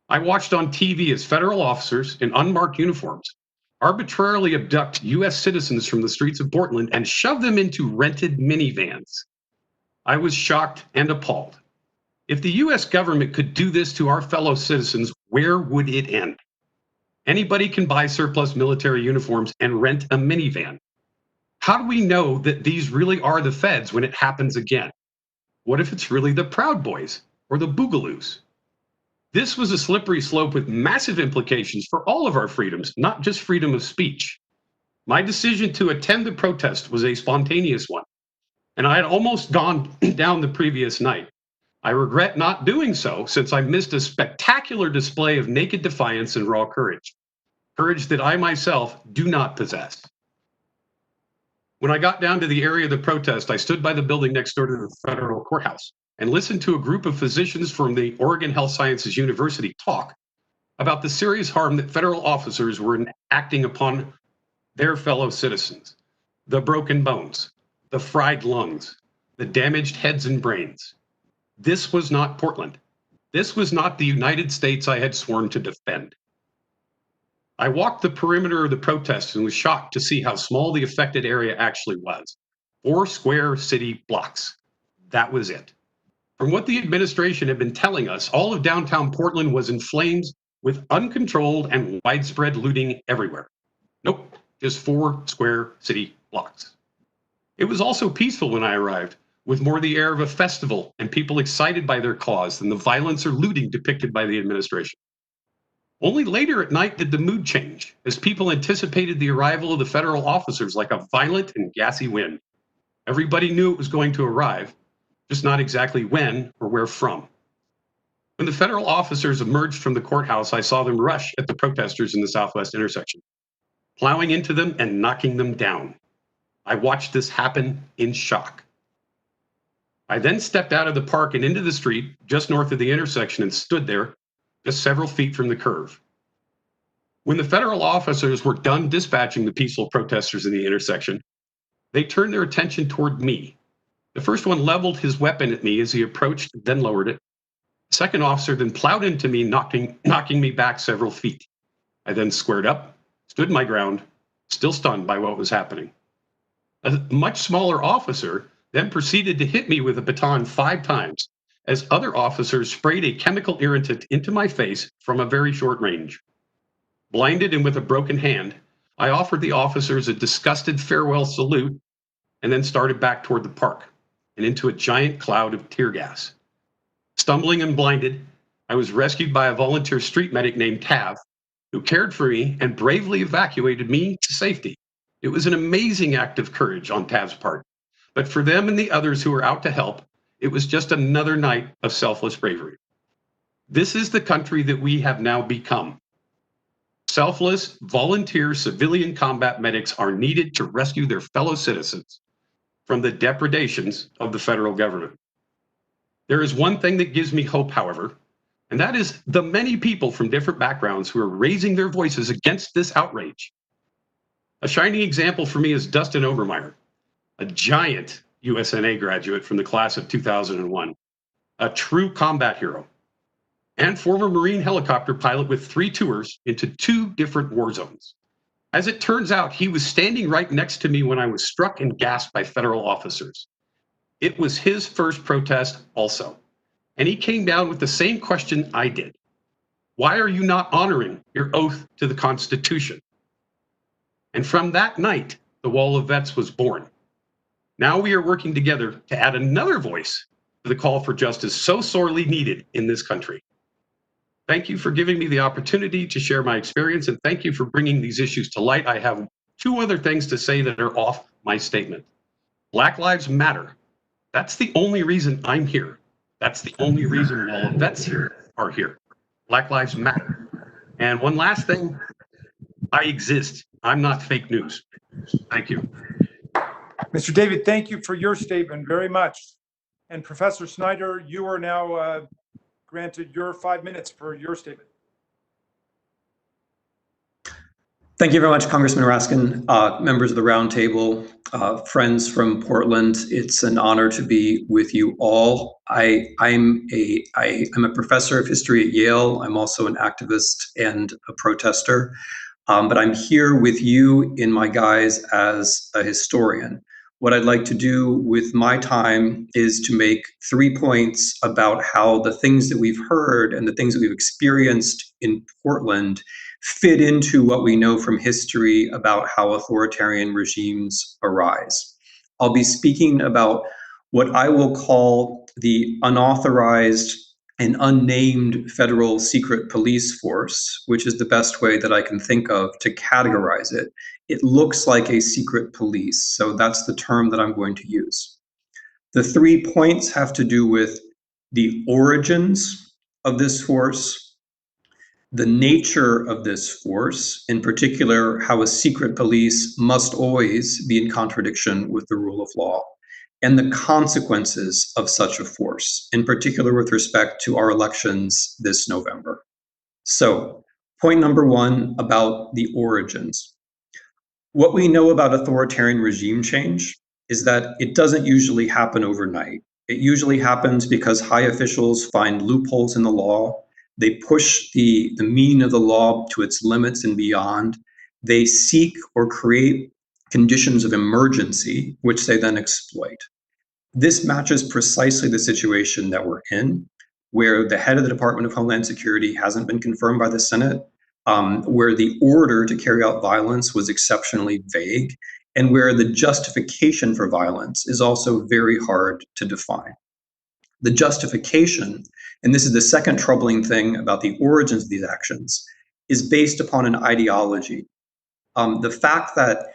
I watched on TV as federal officers in unmarked uniforms arbitrarily abduct U.S. citizens from the streets of Portland and shove them into rented minivans. I was shocked and appalled. If the U.S. government could do this to our fellow citizens, where would it end? Anybody can buy surplus military uniforms and rent a minivan. How do we know that these really are the feds when it happens again? What if it's really the Proud Boys or the Boogaloos? This was a slippery slope with massive implications for all of our freedoms, not just freedom of speech. My decision to attend the protest was a spontaneous one, and I had almost gone down the previous night. I regret not doing so since I missed a spectacular display of naked defiance and raw courage, courage that I myself do not possess. When I got down to the area of the protest, I stood by the building next door to the federal courthouse and listened to a group of physicians from the Oregon Health Sciences University talk about the serious harm that federal officers were acting upon their fellow citizens. The broken bones, the fried lungs, the damaged heads and brains. This was not Portland. This was not the United States I had sworn to defend. I walked the perimeter of the protest and was shocked to see how small the affected area actually was. 4 square city blocks. That was it. From what the administration had been telling us, all of downtown Portland was in flames with uncontrolled and widespread looting everywhere. Nope, just 4 square city blocks. It was also peaceful when I arrived, with more the air of a festival and people excited by their cause than the violence or looting depicted by the administration. Only later at night did the mood change, as people anticipated the arrival of the federal officers like a violent and gassy wind. Everybody knew it was going to arrive, just not exactly when or where from. When the federal officers emerged from the courthouse, I saw them rush at the protesters in the Southwest intersection, plowing into them and knocking them down. I watched this happen in shock. I then stepped out of the park and into the street just north of the intersection and stood there, just several feet from the curve. When the federal officers were done dispatching the peaceful protesters in the intersection, they turned their attention toward me. The first one leveled his weapon at me as he approached, then lowered it. The second officer then plowed into me, knocking me back several feet. I then squared up, stood my ground, still stunned by what was happening. A much smaller officer then proceeded to hit me with a baton 5 times as other officers sprayed a chemical irritant into my face from a very short range. Blinded and with a broken hand, I offered the officers a disgusted farewell salute and then started back toward the park and into a giant cloud of tear gas. Stumbling and blinded, I was rescued by a volunteer street medic named Tav, who cared for me and bravely evacuated me to safety. It was an amazing act of courage on Tav's part, but for them and the others who were out to help, it was just another night of selfless bravery. This is the country that we have now become. Selfless, volunteer civilian combat medics are needed to rescue their fellow citizens from the depredations of the federal government. There is one thing that gives me hope, however, and that is the many people from different backgrounds who are raising their voices against this outrage. A shining example for me is Dustin Obermeyer, a giant USNA graduate from the class of 2001, a true combat hero, and former Marine helicopter pilot with 3 tours into 2 different war zones. As it turns out, he was standing right next to me when I was struck and gassed by federal officers. It was his first protest also, and he came down with the same question I did. Why are you not honoring your oath to the Constitution? And from that night, the Wall of Vets was born. Now we are working together to add another voice to the call for justice so sorely needed in this country. Thank you for giving me the opportunity to share my experience, and thank you for bringing these issues to light. I have 2 other things to say that are off my statement. Black Lives Matter. That's the only reason I'm here. That's the only reason all of vets here are here. Black Lives Matter. And one last thing, I exist. I'm not fake news. Thank you. Mr. David, thank you for your statement very much. And Professor Snyder, you are now granted your 5 minutes for your statement. Thank you very much, Congressman Raskin, members of the Roundtable, friends from Portland. It's an honor to be with you all. I'm a professor of history at Yale. I'm also an activist and a protester, but I'm here with you in my guise as a historian. What I'd like to do with my time is to make 3 points about how the things that we've heard and the things that we've experienced in Portland fit into what we know from history about how authoritarian regimes arise. I'll be speaking about what I will call the unauthorized and unnamed federal secret police force, which is the best way that I can think of to categorize it. It looks like a secret police, so that's the term that I'm going to use. The 3 points have to do with the origins of this force, the nature of this force, in particular, how a secret police must always be in contradiction with the rule of law, and the consequences of such a force, in particular with respect to our elections this November. So, point number 1 about the origins. What we know about authoritarian regime change is that it doesn't usually happen overnight. It usually happens because high officials find loopholes in the law. They push the meaning of the law to its limits and beyond. They seek or create conditions of emergency, which they then exploit. This matches precisely the situation that we're in, where the head of the Department of Homeland Security hasn't been confirmed by the Senate, where the order to carry out violence was exceptionally vague, and where the justification for violence is also very hard to define. The justification, and this is the second troubling thing about the origins of these actions, is based upon an ideology. The fact that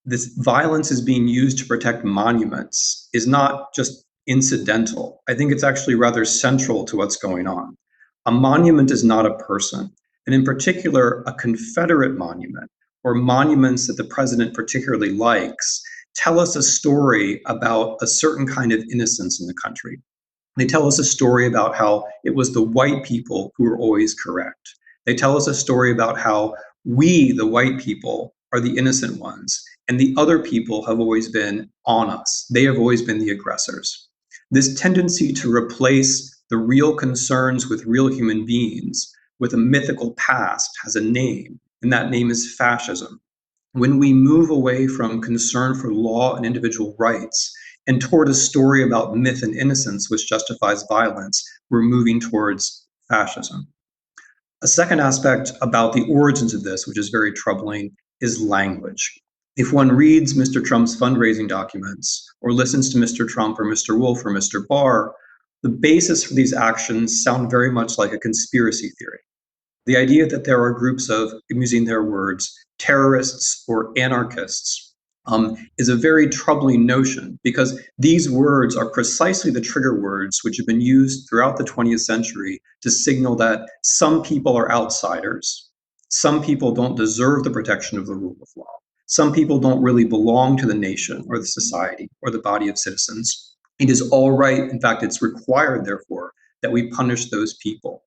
this violence is being used to protect monuments is not just incidental. I think it's actually rather central to what's going on. A monument is not a person, and in particular, a Confederate monument, or monuments that the president particularly likes, tell us a story about a certain kind of innocence in the country. They tell us a story about how it was the white people who were always correct. They tell us a story about how we, the white people, are the innocent ones, and the other people have always been on us. They have always been the aggressors. This tendency to replace the real concerns with real human beings with a mythical past has a name, and that name is fascism. When we move away from concern for law and individual rights and toward a story about myth and innocence which justifies violence, we're moving towards fascism. A second aspect about the origins of this, which is very troubling, is language. If one reads Mr. Trump's fundraising documents or listens to Mr. Trump or Mr. Wolf or Mr. Barr, the basis for these actions sound very much like a conspiracy theory. The idea that there are groups of, I'm using their words, terrorists or anarchists is a very troubling notion, because these words are precisely the trigger words which have been used throughout the 20th century to signal that some people are outsiders, some people don't deserve the protection of the rule of law, some people don't really belong to the nation or the society or the body of citizens. It is all right, in fact, it's required, therefore, that we punish those people.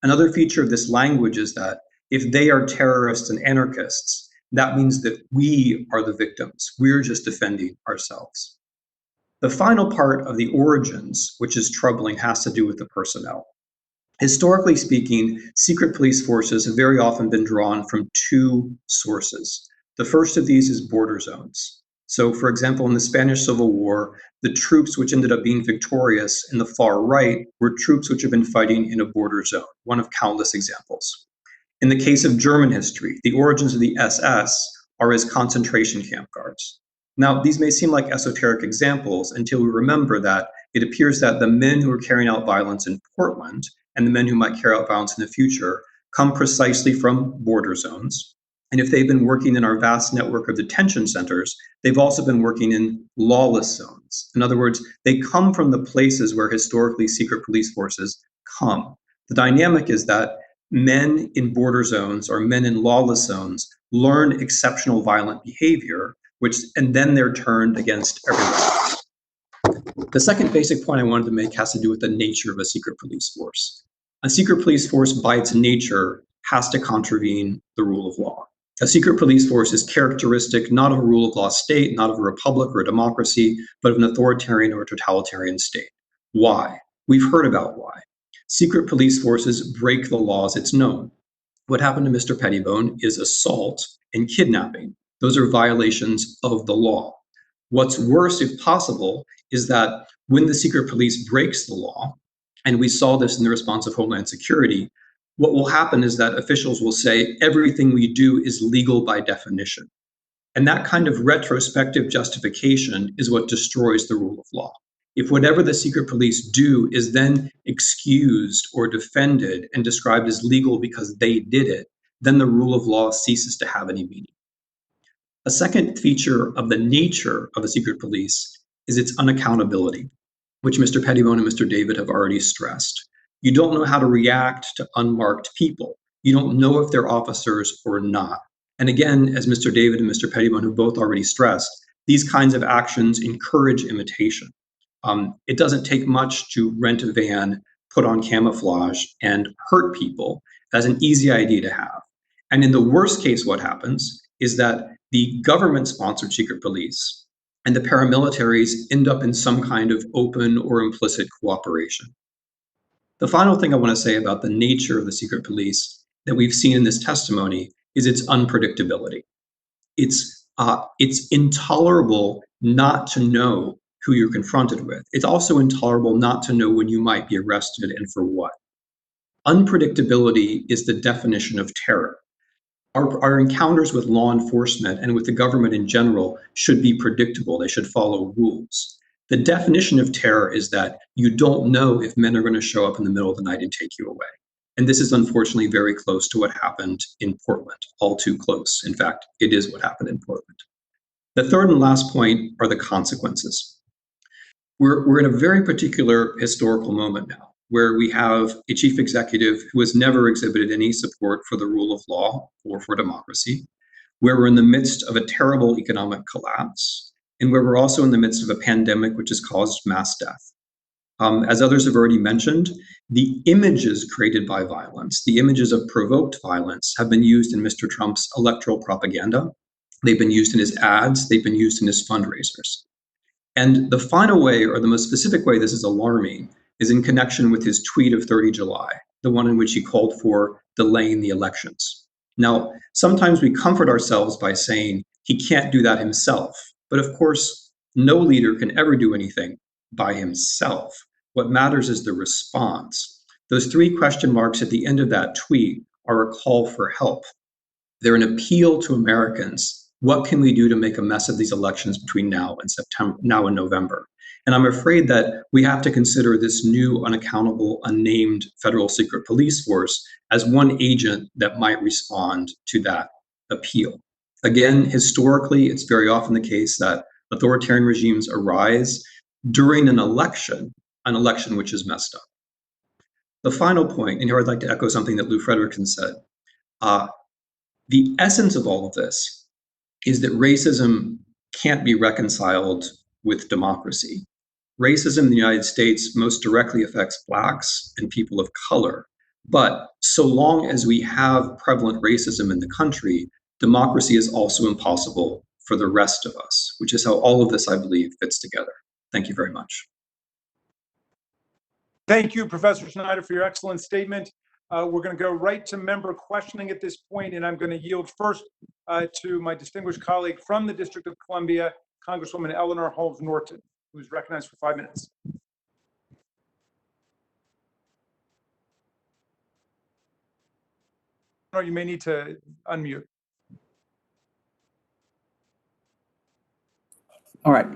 Another feature of this language is that if they are terrorists and anarchists, that means that we are the victims. We're just defending ourselves. The final part of the origins, which is troubling, has to do with the personnel. Historically speaking, secret police forces have very often been drawn from two sources. The first of these is border zones. So, for example, in the Spanish Civil War, the troops which ended up being victorious in the far right were troops which have been fighting in a border zone, one of countless examples. In the case of German history, the origins of the SS are as concentration camp guards. Now, these may seem like esoteric examples until we remember that it appears that the men who are carrying out violence in Portland and the men who might carry out violence in the future come precisely from border zones. And if they've been working in our vast network of detention centers, they've also been working in lawless zones. In other words, they come from the places where historically secret police forces come. The dynamic is that men in border zones or men in lawless zones learn exceptional violent behavior, and then they're turned against everyone else. The second basic point I wanted to make has to do with the nature of a secret police force. A secret police force, by its nature, has to contravene the rule of law. A secret police force is characteristic not of a rule of law state, not of a republic or a democracy, but of an authoritarian or totalitarian state. Why? We've heard about why. Secret police forces break the laws, it's known. What happened to Mr. Pettibone is assault and kidnapping. Those are violations of the law. What's worse, if possible, is that when the secret police breaks the law, and we saw this in the response of Homeland Security, what will happen is that officials will say everything we do is legal by definition. And that kind of retrospective justification is what destroys the rule of law. If whatever the secret police do is then excused or defended and described as legal because they did it, then the rule of law ceases to have any meaning. A second feature of the nature of the secret police is its unaccountability, which Mr. Pettibone and Mr. David have already stressed. You don't know how to react to unmarked people. You don't know if they're officers or not. And again, as Mr. David and Mr. Pettibone have both already stressed, these kinds of actions encourage imitation. It doesn't take much to rent a van, put on camouflage, and hurt people. That's an easy idea to have. And in the worst case, what happens is that the government-sponsored secret police and the paramilitaries end up in some kind of open or implicit cooperation. The final thing I want to say about the nature of the secret police that we've seen in this testimony is its unpredictability. It's intolerable not to know who you're confronted with. It's also intolerable not to know when you might be arrested and for what. Unpredictability is the definition of terror. Our encounters with law enforcement and with the government in general should be predictable. They should follow rules. The definition of terror is that you don't know if men are going to show up in the middle of the night and take you away. And this is unfortunately very close to what happened in Portland, all too close. In fact, it is what happened in Portland. The third and last point are the consequences. We're in a very particular historical moment now, where we have a chief executive who has never exhibited any support for the rule of law or for democracy, where we're in the midst of a terrible economic collapse, and where we're also in the midst of a pandemic which has caused mass death. As others have already mentioned, the images created by violence, the images of provoked violence, have been used in Mr. Trump's electoral propaganda. They've been used in his ads. They've been used in his fundraisers. And the final way, or the most specific way this is alarming, is in connection with his tweet of 30 July, the one in which he called for delaying the elections. Now, sometimes we comfort ourselves by saying he can't do that himself. But of course, no leader can ever do anything by himself. What matters is the response. Those 3 question marks at the end of that tweet are a call for help. They're an appeal to Americans. What can we do to make a mess of these elections between now and November? And I'm afraid that we have to consider this new, unaccountable, unnamed federal secret police force as one agent that might respond to that appeal. Again, historically, it's very often the case that authoritarian regimes arise during an election which is messed up. The final point, and here I'd like to echo something that Lou Frederick said, the essence of all of this is that racism can't be reconciled with democracy. Racism in the United States most directly affects Blacks and people of color. But so long as we have prevalent racism in the country, democracy is also impossible for the rest of us, which is how all of this, I believe, fits together. Thank you very much. Thank you, Professor Snyder, for your excellent statement. We're going to go right to member questioning at this point, and I'm going to yield first to my distinguished colleague from the District of Columbia, Congresswoman Eleanor Holmes Norton, who is recognized for 5 minutes. Or you may need to unmute. All right.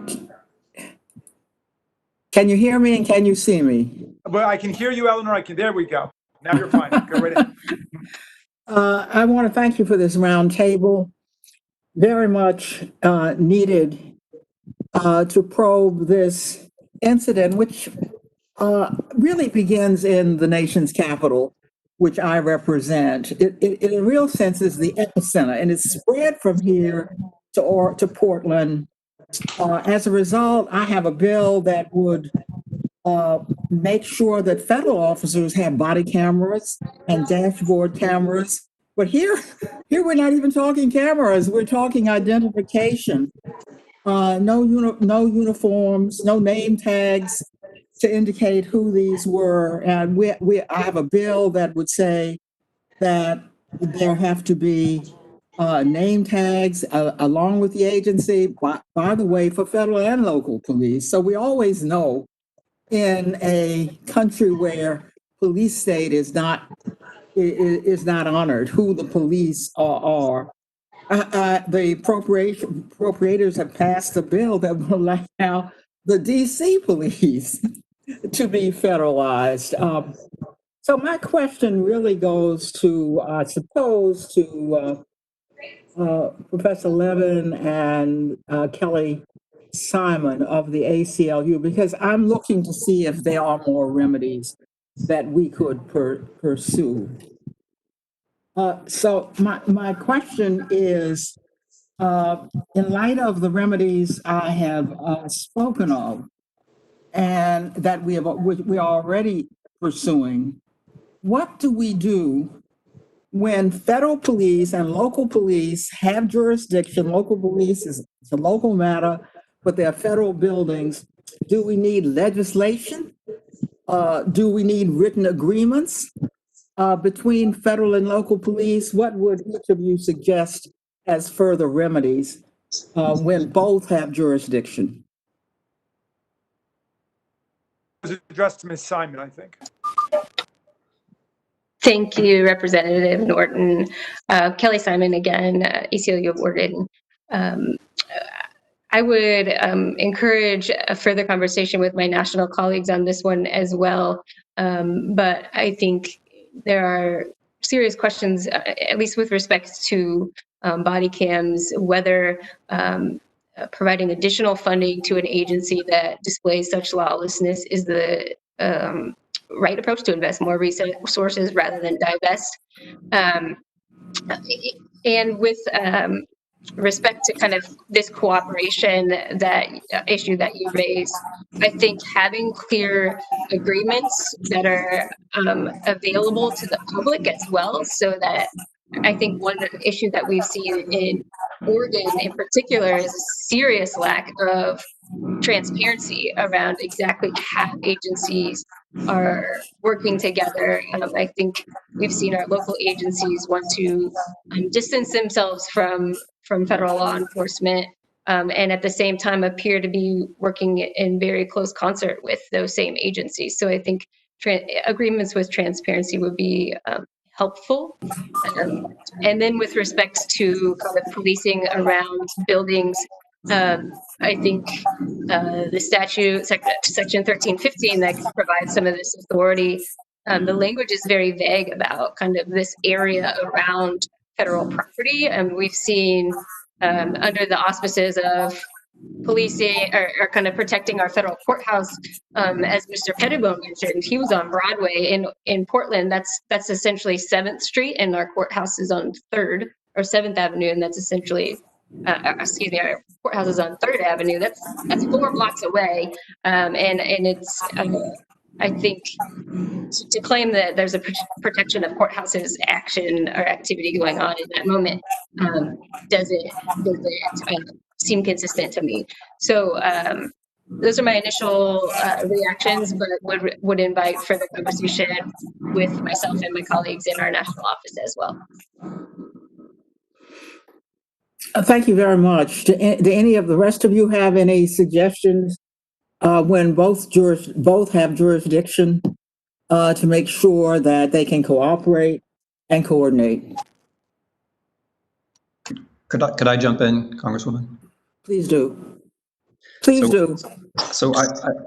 Can you hear me and can you see me? Well, I can hear you, Eleanor. There we go. Now you're fine. Go right ahead. I want to thank you for this roundtable. Very much needed to probe this incident, which really begins in the nation's capital, which I represent. It in a real sense is the epicenter, and it's spread from here to Portland. As a result, I have a bill that would make sure that federal officers have body cameras and dashboard cameras. But here we're not even talking cameras. We're talking identification. No uniforms, no name tags to indicate who these were. And I have a bill that would say that there have to be name tags along with the agency, by the way, for federal and local police. So we always know in a country where police state is not honored who the police are. The appropriators have passed a bill that will allow the DC police to be federalized. So my question really goes to, I suppose, to Professor Levin and Kelly Simon of the ACLU, because I'm looking to see if there are more remedies that we could pursue. So my question is, in light of the remedies I have spoken of, and that we are already pursuing, what do we do when federal police and local police have jurisdiction? Local police is a local matter, but they're federal buildings. Do we need legislation? Do we need written agreements between federal and local police? What would each of you suggest as further remedies when both have jurisdiction? It was addressed to Ms. Simon, I think. Thank you, Representative Norton. Kelly Simon again, ACLU of Oregon. I would encourage a further conversation with my national colleagues on this one as well. But I think there are serious questions, at least with respect to body cams, whether providing additional funding to an agency that displays such lawlessness is the right approach to invest more resources rather than divest. And with respect to kind of this cooperation, that issue that you raised, I think having clear agreements that are available to the public as well, so that I think one issue that we've seen in Oregon in particular is a serious lack of transparency around exactly how agencies are working together. I think we've seen our local agencies want to distance themselves from federal law enforcement, and at the same time appear to be working in very close concert with those same agencies. So I think agreements with transparency would be helpful. And then with respect to kind of policing around buildings, I think the statute, section 1315, that provides some of this authority, the language is very vague about kind of this area around federal property. And we've seen under the auspices of policing or kind of protecting our federal courthouse, as Mr. Pettibone mentioned, he was on Broadway in Portland. That's essentially 7th Street, and our courthouse is on 3rd or 7th Avenue, and that's essentially excuse me, our courthouse is on 3rd Avenue. That's 4 blocks away, and it's I think to claim that there's a protection of courthouses action or activity going on in that moment doesn't seem consistent to me. So those are my initial reactions, but would invite further conversation with myself and my colleagues in our national office as well. Thank you very much. Do any of the rest of you have any suggestions when both have jurisdiction to make sure that they can cooperate and coordinate? Could I jump in, Congresswoman? Please do. Please do. So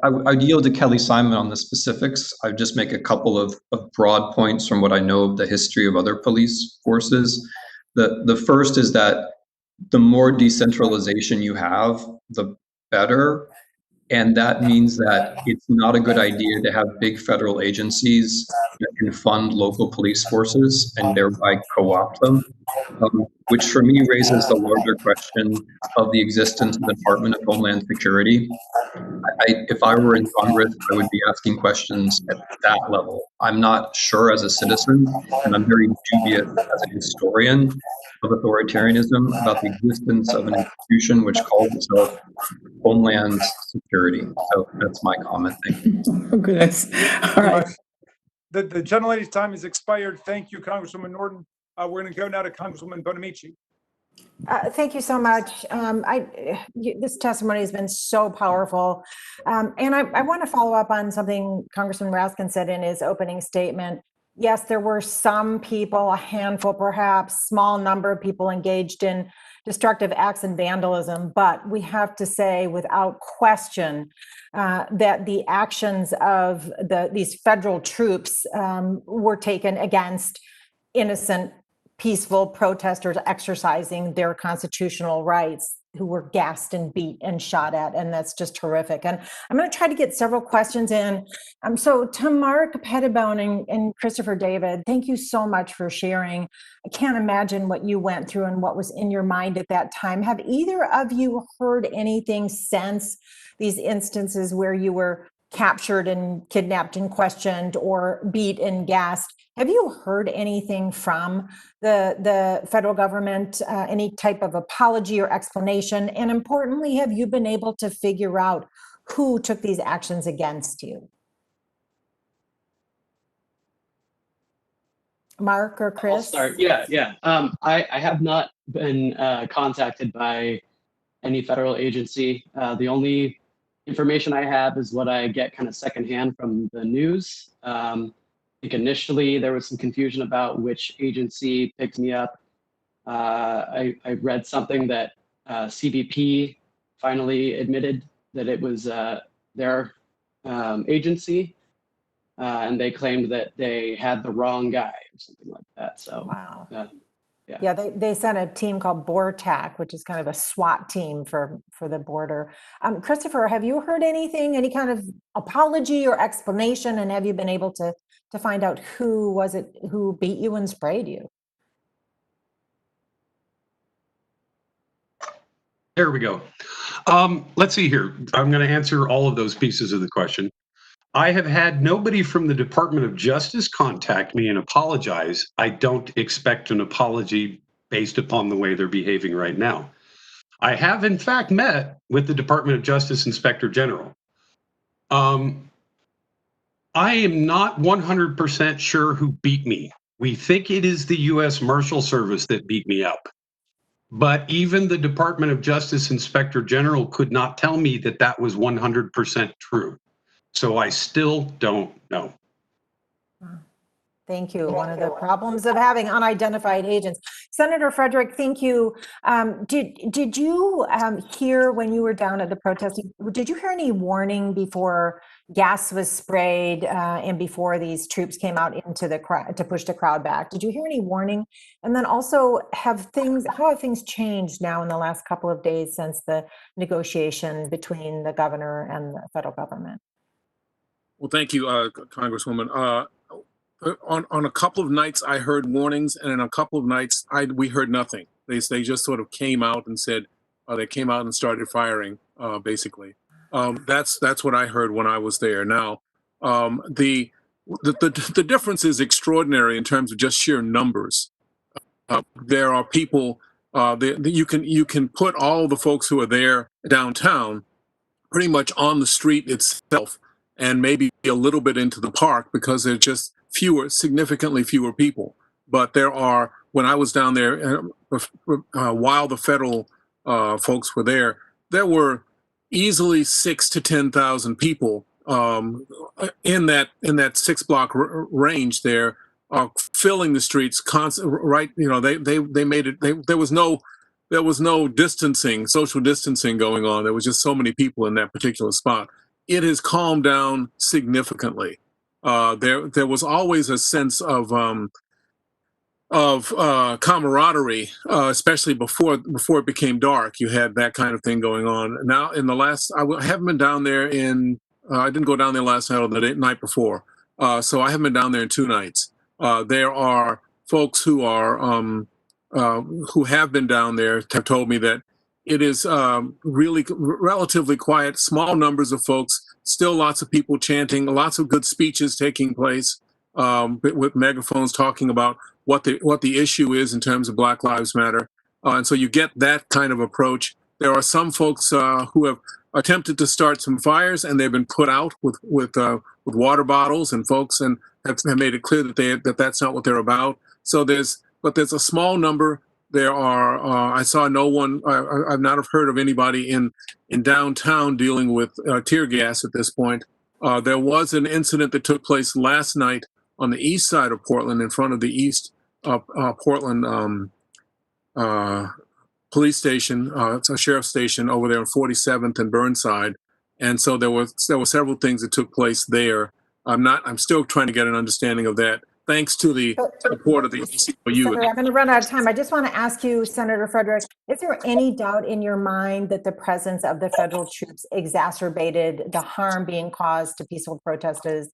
I yield to Kelly Simon on the specifics. I would just make a couple of broad points from what I know of the history of other police forces. The first is that the more decentralization you have, the better. And that means that it's not a good idea to have big federal agencies that can fund local police forces and thereby co-opt them, which for me raises the larger question of the existence of the Department of Homeland Security. If I were in Congress, I would be asking questions at that level. I'm not sure as a citizen, and I'm very dubious as a historian of authoritarianism about the existence of an institution which calls itself Homeland Security. So that's my comment. Thank you. Oh, goodness. All right. The gentlelady's time has expired. Thank you, Congresswoman Norton. We're going to go now to Congresswoman Bonamici. Thank you so much. This testimony has been so powerful. And I want to follow up on something Congressman Raskin said in his opening statement. Yes, there were some people, a handful perhaps, small number of people engaged in destructive acts and vandalism, but we have to say without question that the actions of these federal troops were taken against innocent, peaceful protesters exercising their constitutional rights, who were gassed and beat and shot at, and that's just horrific. And I'm going to try to get several questions in. So to Mark Pettibone and Christopher David, thank you so much for sharing. I can't imagine what you went through and what was in your mind at that time. Have either of you heard anything since these instances where you were captured and kidnapped and questioned or beat and gassed. Have you heard anything from the federal government, any type of apology or explanation? And importantly, have you been able to figure out who took these actions against you? Mark or Chris? I'll start. Yeah. I have not been contacted by any federal agency. The only information I have is what I get kind of secondhand from the news. I think initially there was some confusion about which agency picked me up. I read something that CBP finally admitted that it was their agency, and they claimed that they had the wrong guy or something like that. So, wow. Yeah. Yeah, they sent a team called BORTAC, which is kind of a SWAT team for the border. Christopher, have you heard anything, any kind of apology or explanation, and have you been able to find out who was it who beat you and sprayed you? There we go. Let's see here. I'm going to answer all of those pieces of the question. I have had nobody from the Department of Justice contact me and apologize. I don't expect an apology based upon the way they're behaving right now. I have, in fact, met with the Department of Justice Inspector General. I am not 100% sure who beat me. We think it is the U.S. Marshal Service that beat me up. But even the Department of Justice Inspector General could not tell me that that was 100% true. So I still don't know. Thank you. One of the problems of having unidentified agents. Senator Frederick, thank you. Did you hear when you were down at the protest, did you hear any warning before gas was sprayed and before these troops came out into the crowd to push the crowd back? Did you hear any warning? And then also, how have things changed now in the last couple of days since the negotiation between the governor and the federal government? Well, thank you, Congresswoman. On a couple of nights, I heard warnings, and in a couple of nights, we heard nothing. They just sort of came out and said they came out and started firing. Basically, that's what I heard when I was there. Now, the difference is extraordinary in terms of just sheer numbers. There are people you can put all the folks who are there downtown pretty much on the street itself, and maybe a little bit into the park because there's just significantly fewer people. But there are, when I was down there, while the federal folks were there were easily 6,000 to 10,000 people in that 6-block range there, filling the streets right. You know, they made it. There was no distancing, social distancing going on. There was just so many people in that particular spot. It has calmed down significantly. There was always a sense of camaraderie, especially before it became dark. You had that kind of thing going on. Now, in the last, I haven't been down there I didn't go down there last night or the night before, so I haven't been down there in 2 nights. There are folks who have been down there have told me that it is really relatively quiet, small numbers of folks, still lots of people chanting, lots of good speeches taking place with megaphones talking about what the issue is in terms of Black Lives Matter. And so you get that kind of approach. There are some folks who have attempted to start some fires, and they've been put out with water bottles, and folks and have made it clear that that's not what they're about. So there's a small number. There are, I saw no one, I've not heard of anybody in downtown dealing with tear gas at this point. There was an incident that took place last night on the east side of Portland, in front of the East Portland police station. It's a sheriff's station over there on 47th and Burnside. And so there were several things that took place there. I'm still trying to get an understanding of that, thanks to the support of the ACLU. Senator, I'm going to run out of time. I just want to ask you, Senator Frederick, is there any doubt in your mind that the presence of the federal troops exacerbated the harm being caused to peaceful protesters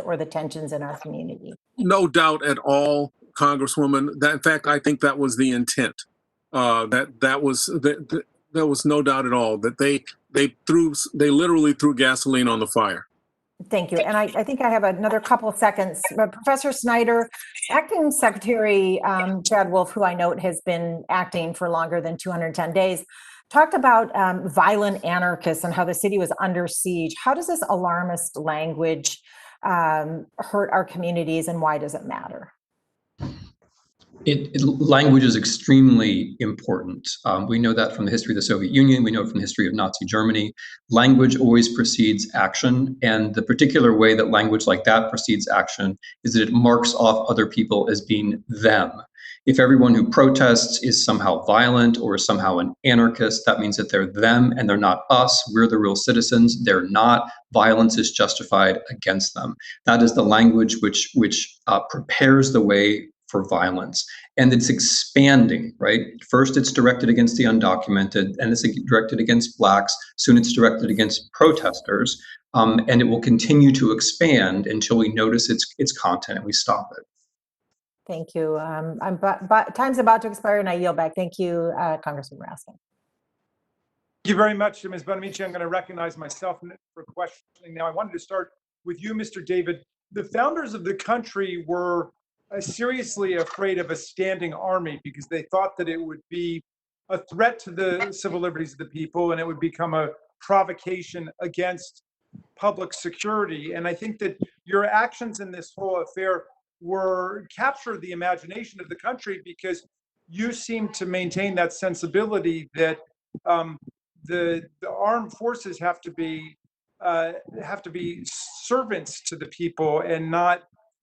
or the tensions in our community? No doubt at all, Congresswoman. In fact, I think that was the intent. There was no doubt at all that they literally threw gasoline on the fire. Thank you. And I think I have another couple of seconds. Professor Snyder, Acting Secretary Chad Wolf, who I note has been acting for longer than 210 days, talked about violent anarchists and how the city was under siege. How does this alarmist language hurt our communities, and why does it matter? Language is extremely important. We know that from the history of the Soviet Union. We know it from the history of Nazi Germany. Language always precedes action. And the particular way that language like that precedes action is that it marks off other people as being them. If everyone who protests is somehow violent or somehow an anarchist, that means that they're them and they're not us. We're the real citizens. They're not. Violence is justified against them. That is the language which prepares the way for violence. And it's expanding, right? First, it's directed against the undocumented, and it's directed against Blacks. Soon it's directed against protesters. And it will continue to expand until we notice its content and we stop it. Thank you. Time's about to expire and I yield back. Thank you, Congressman Raskin. Thank you very much, Ms. Bonamici. I'm going to recognize myself for questioning now. I wanted to start with you, Mr. David. The founders of the country were seriously afraid of a standing army because they thought that it would be a threat to the civil liberties of the people and it would become a provocation against public security. And I think that your actions in this whole affair captured the imagination of the country because you seem to maintain that sensibility that the armed forces have to be servants to the people and not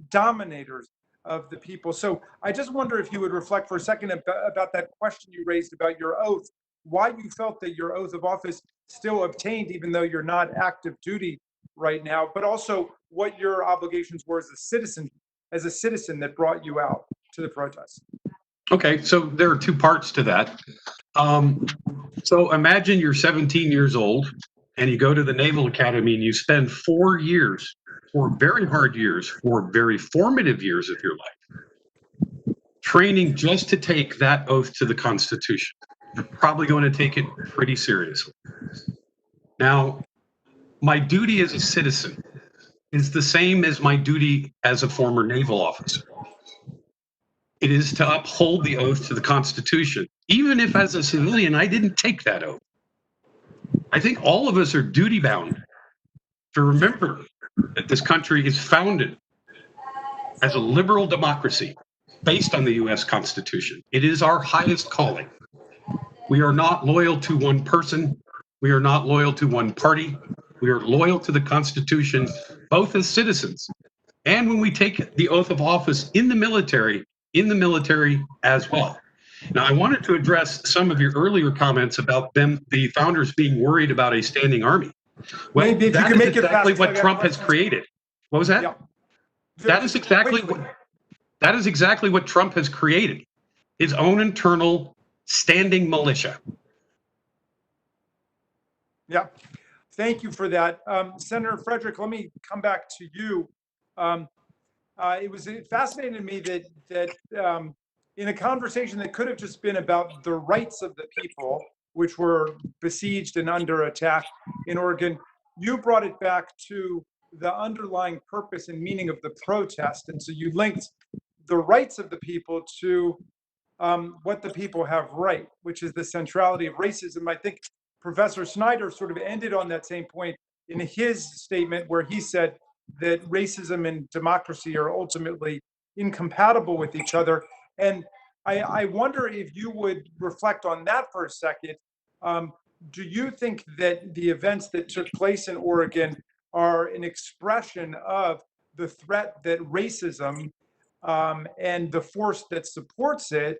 dominators of the people. So I just wonder if you would reflect for a second about that question you raised about your oath, why you felt that your oath of office still obtained even though you're not active duty right now, but also what your obligations were as a citizen that brought you out to the protest. Okay, so there are two parts to that. So imagine you're 17 years old and you go to the Naval Academy and you spend 4 years, 4 very hard years, 4 very formative years of your life, training just to take that oath to the Constitution. You're probably going to take it pretty seriously. Now, my duty as a citizen is the same as my duty as a former naval officer. It is to uphold the oath to the Constitution, even if as a civilian I didn't take that oath. I think all of us are duty bound to remember that this country is founded as a liberal democracy based on the U.S. Constitution. It is our highest calling. We are not loyal to one person. We are not loyal to one party. We are loyal to the Constitution, both as citizens and when we take the oath of office in the military as well. Now, I wanted to address some of your earlier comments about the founders being worried about a standing army. Well, Maybe if that you can is make it exactly fast, what Trump has created. What was that? Yeah. That is exactly what Trump has created. His own internal standing militia. Yeah, thank you for that. Senator Frederick, let me come back to you. It was fascinating to me that in a conversation that could have just been about the rights of the people, which were besieged and under attack in Oregon, you brought it back to the underlying purpose and meaning of the protest. And so you linked the rights of the people to what the people have right, which is the centrality of racism. I think Professor Snyder sort of ended on that same point in his statement where he said that racism and democracy are ultimately incompatible with each other. And I wonder if you would reflect on that for a second. Do you think that the events that took place in Oregon are an expression of the threat that racism and the force that supports it,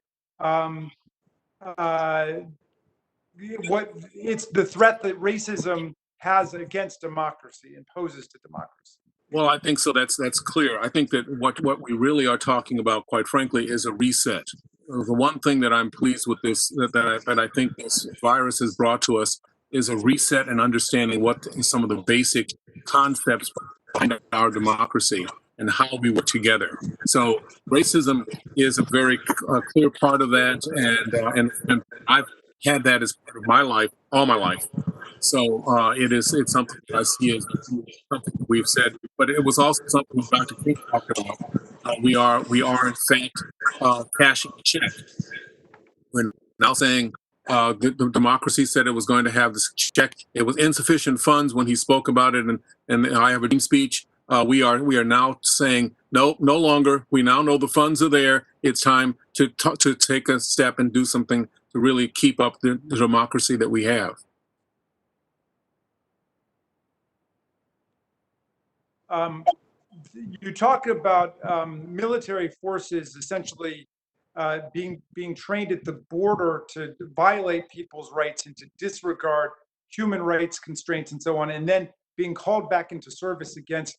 it's the threat that racism has against democracy and poses to democracy? Well, I think so. That's clear. I think that what we really are talking about, quite frankly, is a reset. The one thing that I'm pleased with this, that I think this virus has brought to us, is a reset and understanding what some of the basic concepts behind our democracy and how we work together. So racism is a very clear part of that, and I've had that as part of my life all my life. So it's something that I see as something that we've said, but it was also something that Dr. King talked about. We are in fact cashing a check. We're now saying the democracy said it was going to have this check. It was insufficient funds when he spoke about it, and I have a dream speech. We are now saying no longer. We now know the funds are there. It's time to take a step and do something to really keep up the democracy that we have. You talk about military forces essentially being trained at the border to violate people's rights and to disregard human rights constraints and so on, and then being called back into service against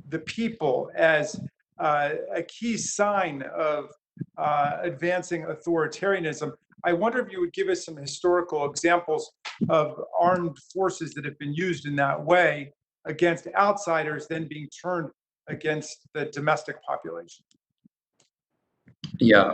the people as a key sign of advancing authoritarianism. I wonder if you would give us some historical examples of armed forces that have been used in that way against outsiders, then being turned against the domestic population. Yeah,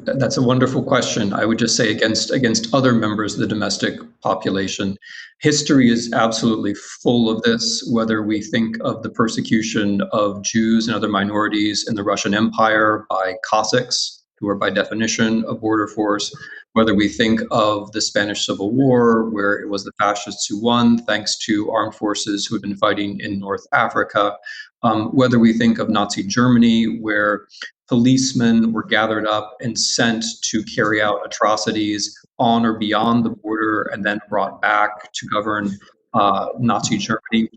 that's a wonderful question. I would just say against other members of the domestic population. History is absolutely full of this, whether we think of the persecution of Jews and other minorities in the Russian Empire by Cossacks, who are by definition a border force, whether we think of the Spanish Civil War, where it was the fascists who won thanks to armed forces who had been fighting in North Africa, whether we think of Nazi Germany, where policemen were gathered up and sent to carry out atrocities on or beyond the border and then brought back to govern Nazi Germany.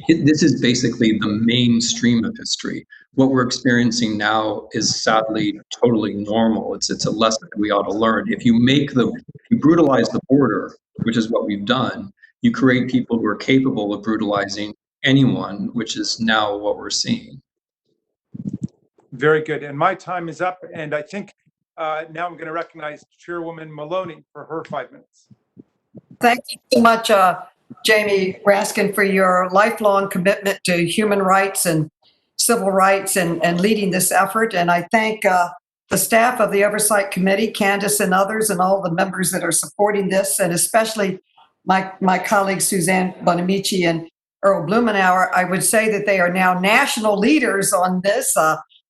This is basically the mainstream of history. What we're experiencing now is sadly totally normal. It's a lesson that we ought to learn. If you brutalize the border, which is what we've done, you create people who are capable of brutalizing anyone, which is now what we're seeing. Very good. And my time is up. And I think now I'm going to recognize Chairwoman Maloney for her 5 minutes. Thank you so much, Jamie Raskin, for your lifelong commitment to human rights and civil rights and leading this effort. And I thank the staff of the Oversight Committee, Candace and others, and all the members that are supporting this, and especially my colleagues, Suzanne Bonamici and Earl Blumenauer. I would say that they are now national leaders on this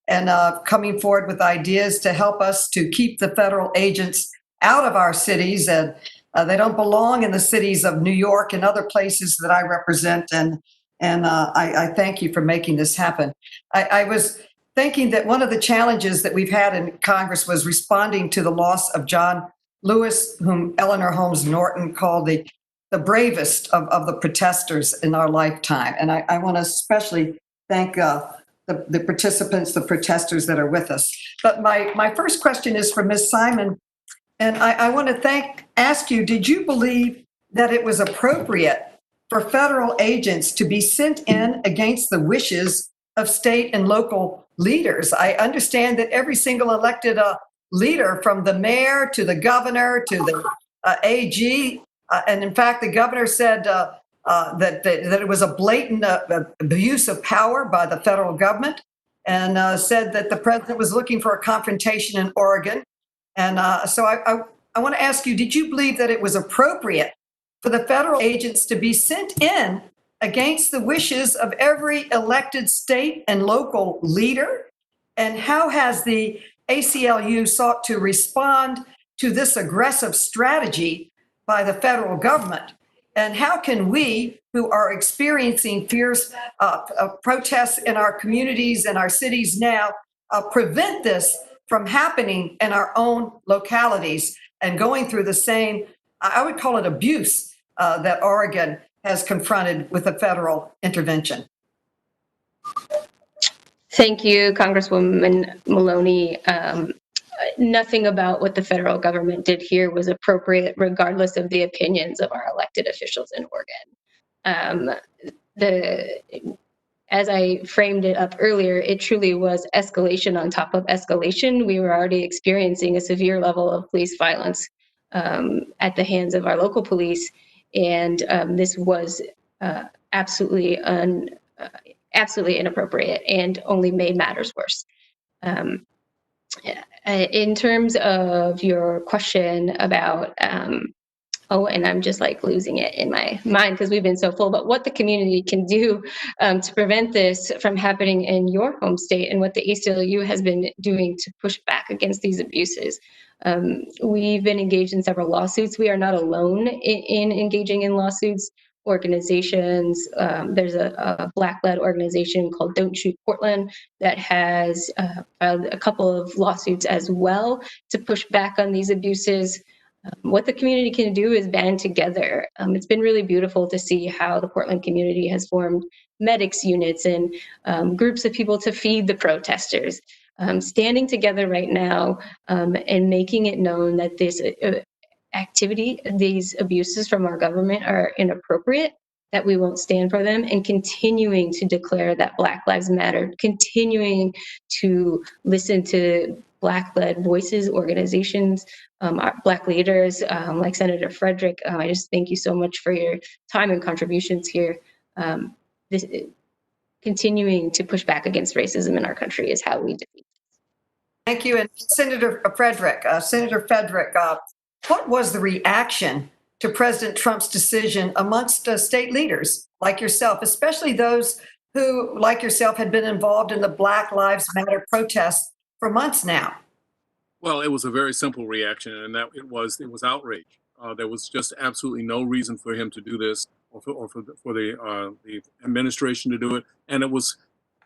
and coming forward with ideas to help us to keep the federal agents out of our cities. And they don't belong in the cities of New York and other places that I represent. And I thank you for making this happen. I was thinking that one of the challenges that we've had in Congress was responding to the loss of John Lewis, whom Eleanor Holmes Norton called the bravest of the protesters in our lifetime. And I want to especially thank the participants, the protesters that are with us. But my first question is for Ms. Simon. And I want to ask you, did you believe that it was appropriate for federal agents to be sent in against the wishes of state and local leaders? I understand that every single elected leader, from the mayor to the governor to the AG, and in fact, the governor said that it was a blatant abuse of power by the federal government, and said that the president was looking for a confrontation in Oregon. And so I want to ask you, did you believe that it was appropriate for the federal agents to be sent in against the wishes of every elected state and local leader? And how has the ACLU sought to respond to this aggressive strategy by the federal government? And how can we, who are experiencing fierce protests in our communities and our cities now, prevent this from happening in our own localities and going through the same, I would call it abuse, that Oregon has confronted with a federal intervention? Thank you, Congresswoman Maloney. Nothing about what the federal government did here was appropriate, regardless of the opinions of our elected officials in Oregon. As I framed it up earlier, it truly was escalation on top of escalation. We were already experiencing a severe level of police violence at the hands of our local police, and this was absolutely inappropriate and only made matters worse. In terms of your question about Oh, and I'm just like losing it in my mind because we've been so full. But what the community can do to prevent this from happening in your home state, and what the ACLU has been doing to push back against these abuses. We've been engaged in several lawsuits. We are not alone in engaging in lawsuits. Organizations, there's a Black-led organization called Don't Shoot Portland that has filed a couple of lawsuits as well to push back on these abuses. What the community can do is band together. It's been really beautiful to see how the Portland community has formed medics units and groups of people to feed the protesters. Standing together right now and making it known that this activity, these abuses from our government are inappropriate, that we won't stand for them, and continuing to declare that Black Lives Matter, continuing to listen to Black-led voices, organizations, Black leaders like Senator Frederick. I just thank you so much for your time and contributions here. Continuing to push back against racism in our country is how we defeat. Thank you. And Senator Frederick, what was the reaction to President Trump's decision amongst state leaders like yourself, especially those who, like yourself, had been involved in the Black Lives Matter protests for months now? Well, it was a very simple reaction, and that it was outrage. There was just absolutely no reason for him to do this, or for the administration to do it, and it was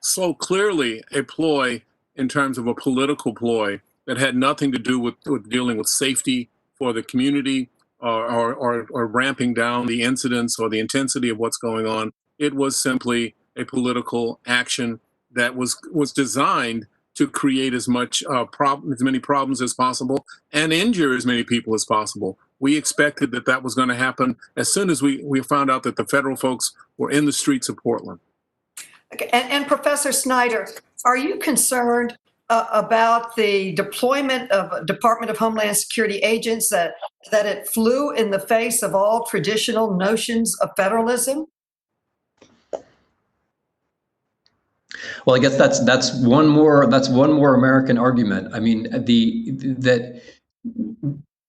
so clearly a ploy in terms of a political ploy that had nothing to do with dealing with safety for the community or ramping down the incidents or the intensity of what's going on. It was simply a political action that was designed to create as many problems as possible and injure as many people as possible. We expected that was going to happen as soon as we found out that the federal folks were in the streets of Portland. Okay. And Professor Snyder, are you concerned about the deployment of Department of Homeland Security agents, that it flew in the face of all traditional notions of federalism? Well, I guess that's one more American argument. I mean, that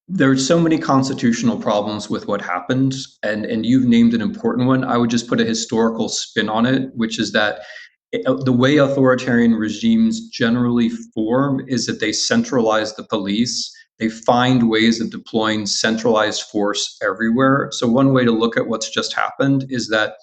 there's so many constitutional problems with what happened, and you've named an important one. I would just put a historical spin on it, which is that the way authoritarian regimes generally form is that they centralize the police. They find ways of deploying centralized force everywhere. So one way to look at what's just happened is that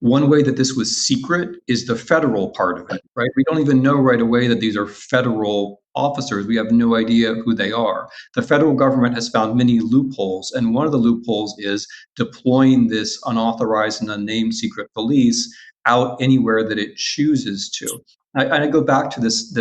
one way that this was secret is the federal part of it, right? We don't even know right away that these are federal officers. We have no idea who they are. The federal government has found many loopholes, and one of the loopholes is deploying this unauthorized and unnamed secret police out anywhere that it chooses to. I go back to this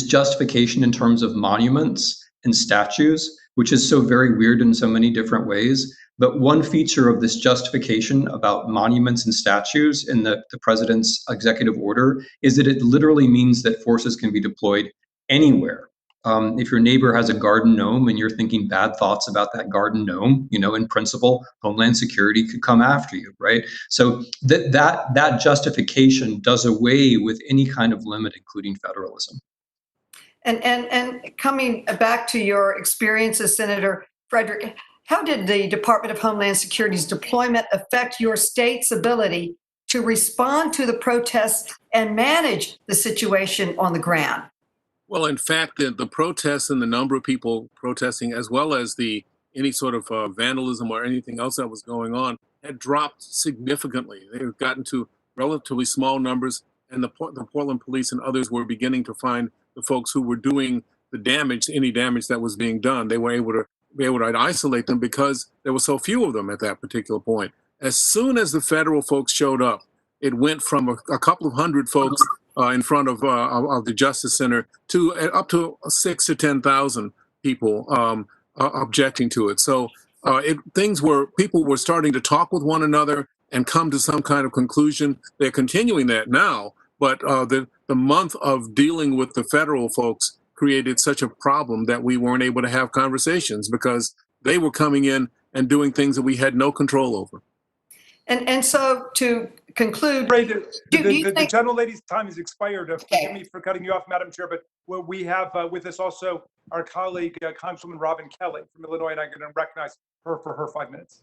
justification in terms of monuments and statues, which is so very weird in so many different ways. But one feature of this justification about monuments and statues in the president's executive order is that it literally means that forces can be deployed anywhere. If your neighbor has a garden gnome and you're thinking bad thoughts about that garden gnome, in principle, Homeland Security could come after you, right? So that justification does away with any kind of limit, including federalism. And coming back to your experiences, Senator Frederick, how did the Department of Homeland Security's deployment affect your state's ability to respond to the protests and manage the situation on the ground? Well, in fact, the protests and the number of people protesting, as well as any sort of vandalism or anything else that was going on, had dropped significantly. They had gotten to relatively small numbers, and the Portland police and others were beginning to find the folks who were doing the damage, any damage that was being done. They were able to isolate them because there were so few of them at that particular point. As soon as the federal folks showed up, it went from a couple of hundred folks in front of the Justice Center to up to 6,000 to 10,000 people objecting to it. So people were starting to talk with one another and come to some kind of conclusion. They're continuing that now, but the month of dealing with the federal folks created such a problem that we weren't able to have conversations because they were coming in and doing things that we had no control over. And so to conclude, the gentle lady's time has expired. Forgive me for cutting you off, Madam Chair, but we have with us also our colleague, Congresswoman Robin Kelly from Illinois, and I'm going to recognize her for her 5 minutes.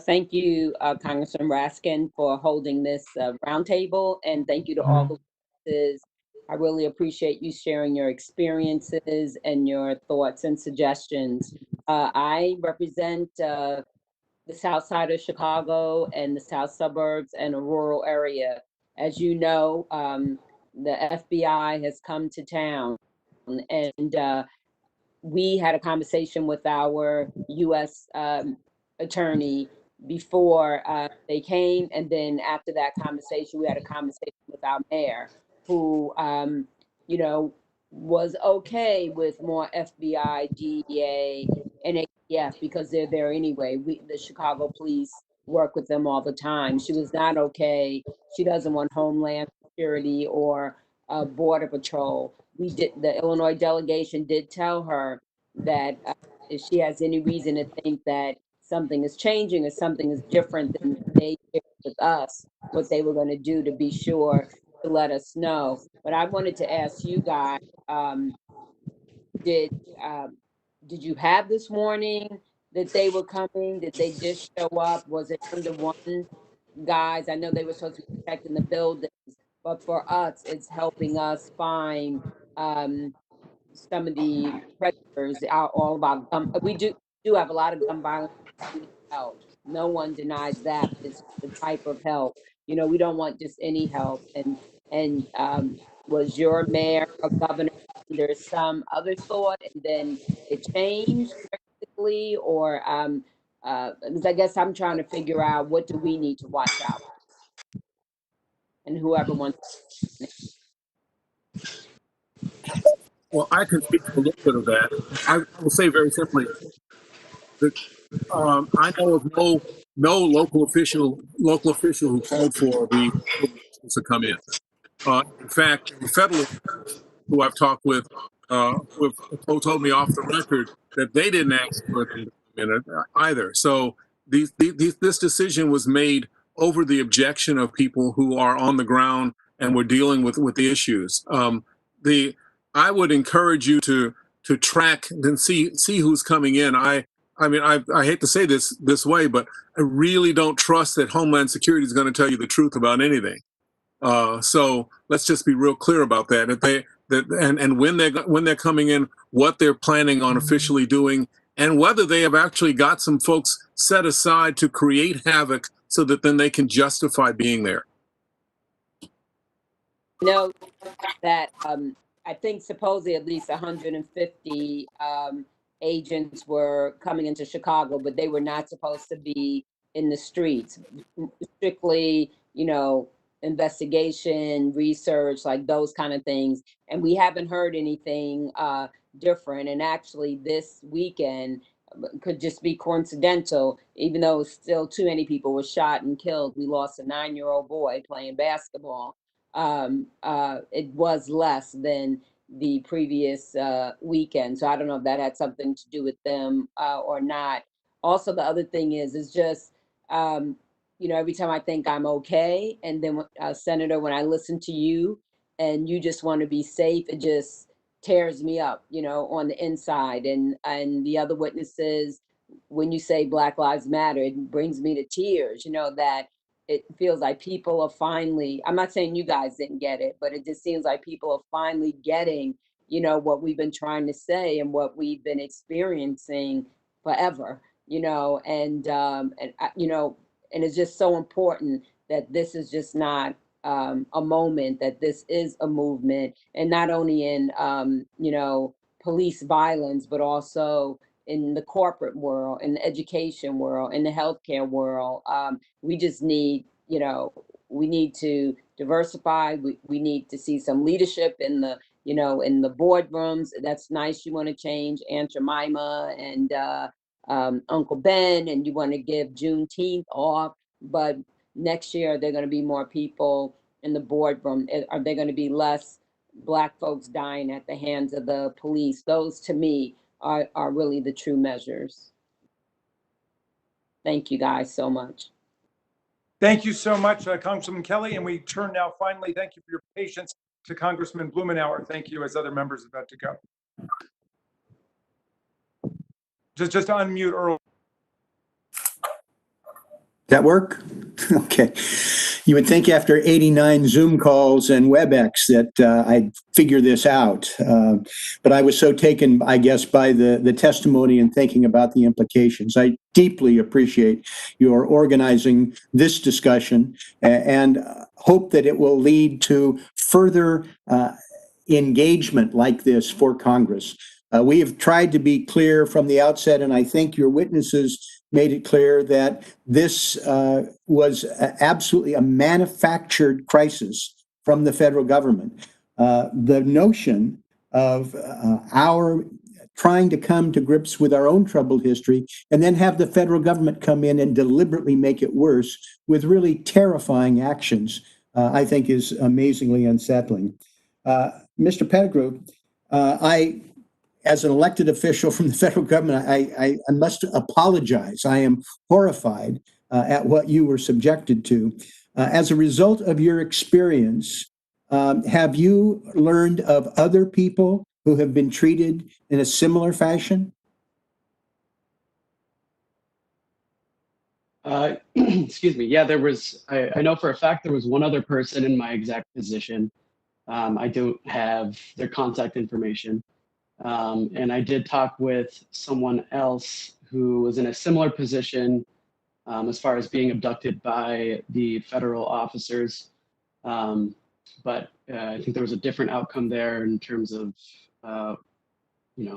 Thank you, Congressman Raskin, for holding this roundtable, and thank you to all the witnesses. I really appreciate you sharing your experiences and your thoughts and suggestions. I represent the south side of Chicago and the south suburbs and a rural area. As you know, the FBI has come to town, and we had a conversation with our U.S. Attorney before they came, and then after that conversation, we had a conversation with our mayor, who, you know, was okay with more FBI, DEA, and ATF because they're there anyway. The Chicago police work with them all the time. She was not okay. She doesn't want Homeland Security or Border Patrol. The Illinois delegation did tell her that if she has any reason to think that something is changing or something is different, then they shared with us what they were going to do to be sure to let us know. But I wanted to ask you guys, did you have this warning that they were coming? Did they just show up? Was it under one guise? I know they were supposed to be protecting the buildings, but for us, it's helping us find some of the predators are all about gun. We do have a lot of gun violence. We need help. No one denies that. It's the type of help. You know, we don't want just any help. And was your mayor or governor under some other thought, and then it changed drastically, or because I guess I'm trying to figure out what do we need to watch out for? And whoever wants. Well, I can speak to a little bit of that. I will say very simply that I know of no local official who called for the to come in. In fact, the federal who I've talked with, who told me off the record that they didn't ask for them to come in either. So this decision was made over the objection of people who are on the ground and were dealing with the issues. I would encourage you to track and see who's coming in. I mean, I hate to say this way, but I really don't trust that Homeland Security is going to tell you the truth about anything. So let's just be real clear about that. And when they're coming in, what they're planning on officially doing, and whether they have actually got some folks set aside to create havoc so that then they can justify being there. No, that I think supposedly at least 150 agents were coming into Chicago, but they were not supposed to be in the streets. Strictly, you know, investigation, research, like those kind of things. And we haven't heard anything different. And actually this weekend could just be coincidental, even though still too many people were shot and killed. We lost a 9-year-old boy playing basketball. It was less than the previous weekend. So I don't know if that had something to do with them or not. Also, the other thing is just, you know, every time I think I'm okay, and then Senator, when I listen to you and you just want to be safe, it just tears me up, you know, on the inside. And the other witnesses, when you say Black Lives Matter, it brings me to tears, you know, that it feels like people are finally, I'm not saying you guys didn't get it, but it just seems like people are finally getting, you know, what we've been trying to say and what we've been experiencing forever, you know, and you know, and it's just so important that this is just not a moment, that this is a movement, and not only in, you know, police violence, but also in the corporate world, in the education world, in the healthcare world. We just need, you know, we need to diversify. We need to see some leadership in the, you know, in the boardrooms. That's nice. You want to change Aunt Jemima and Uncle Ben, and you want to give Juneteenth off, but next year there are going to be more people in the boardroom. Are there going to be less Black folks dying at the hands of the police? Those, to me, are really the true measures. Thank you guys so much. Thank you so much, Congresswoman Kelly. And we turn now, finally, thank you for your patience, to Congressman Blumenauer. Thank you, as other members are about to go. Just to unmute Earl. That work? Okay. You would think after 89 Zoom calls and WebEx that I'd figure this out. But I was so taken, I guess, by the testimony and thinking about the implications. I deeply appreciate your organizing this discussion and hope that it will lead to further engagement like this for Congress. We have tried to be clear from the outset, and I think your witnesses made it clear that this was absolutely a manufactured crisis from the federal government. The notion of our trying to come to grips with our own troubled history and then have the federal government come in and deliberately make it worse with really terrifying actions, I think is amazingly unsettling. Mr. Pettigrew, as an elected official from the federal government, I must apologize. I am horrified at what you were subjected to. As a result of your experience, have you learned of other people who have been treated in a similar fashion? Excuse me. Yeah, there was, I know for a fact there was one other person in my exact position. I don't have their contact information. And I did talk with someone else who was in a similar position as far as being abducted by the federal officers. But I think there was a different outcome there in terms of,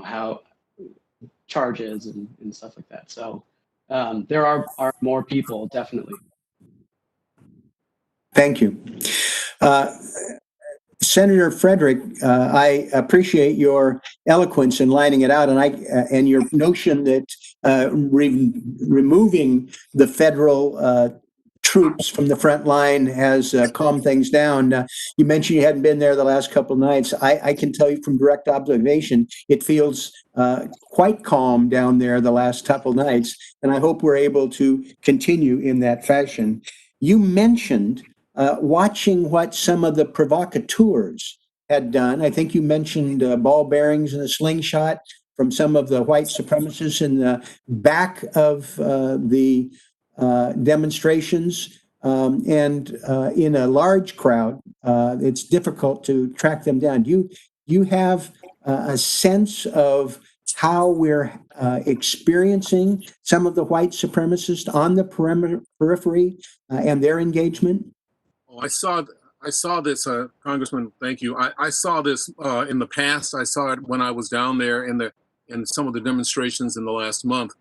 how charges and stuff like that. So there are more people, definitely. Thank you. Senator Frederick, I appreciate your eloquence in lining it out, and your notion that removing the federal troops from the front line has calmed things down. You mentioned you hadn't been there the last couple of nights. I can tell you from direct observation, it feels quite calm down there the last couple of nights, and I hope we're able to continue in that fashion. You mentioned watching what some of the provocateurs had done. I think you mentioned ball bearings and a slingshot from some of the white supremacists in the back of the demonstrations. And in a large crowd, it's difficult to track them down. Do you have a sense of how we're experiencing some of the white supremacists on the periphery and their engagement? Oh, I saw this, Congressman. Thank you. I saw this in the past. I saw it when I was down there in some of the demonstrations in the last month.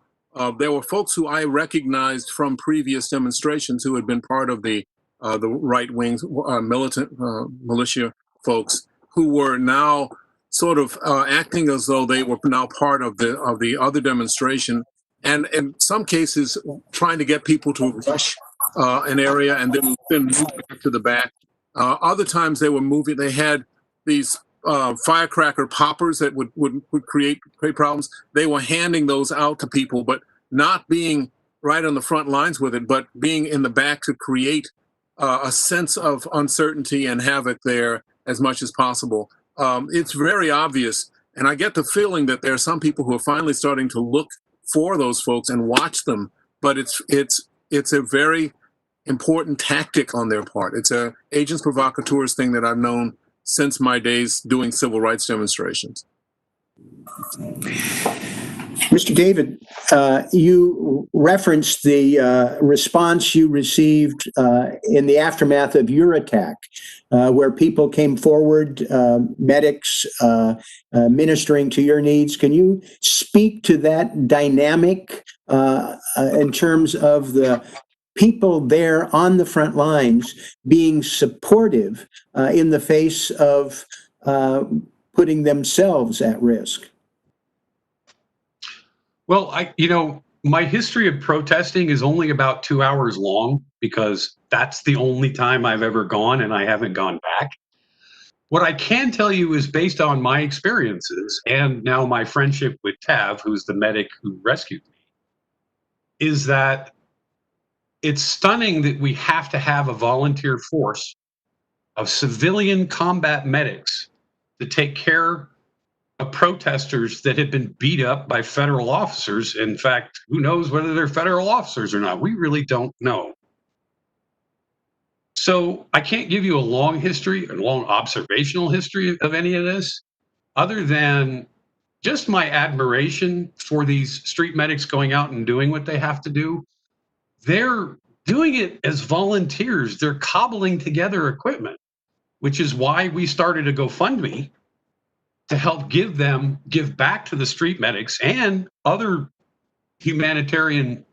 There were folks who I recognized from previous demonstrations who had been part of the right-wing militant militia folks who were now sort of acting as though they were now part of the other demonstration, and in some cases trying to get people to rush an area and then move back to the back. Other times they were moving. They had these firecracker poppers that would create problems. They were handing those out to people, but not being right on the front lines with it, but being in the back to create a sense of uncertainty and havoc there as much as possible. It's very obvious, and I get the feeling that there are some people who are finally starting to look for those folks and watch them. But it's a very important tactic on their part. It's a agents provocateurs thing that I've known since my days doing civil rights demonstrations. Mr. David, you referenced the response you received in the aftermath of your attack, where people came forward, medics ministering to your needs. Can you speak to that dynamic in terms of the people there on the front lines being supportive in the face of putting themselves at risk? Well, my history of protesting is only about 2 hours long because that's the only time I've ever gone and I haven't gone back. What I can tell you is based on my experiences and now my friendship with Tav, who's the medic who rescued me, is that it's stunning that we have to have a volunteer force of civilian combat medics to take care protesters that had been beat up by federal officers. In fact, who knows whether they're federal officers or not? We really don't know. So I can't give you a long history, a long observational history of any of this, other than just my admiration for these street medics going out and doing what they have to do. They're doing it as volunteers. They're cobbling together equipment, which is why we started a GoFundMe to help give back to the street medics and other humanitarian,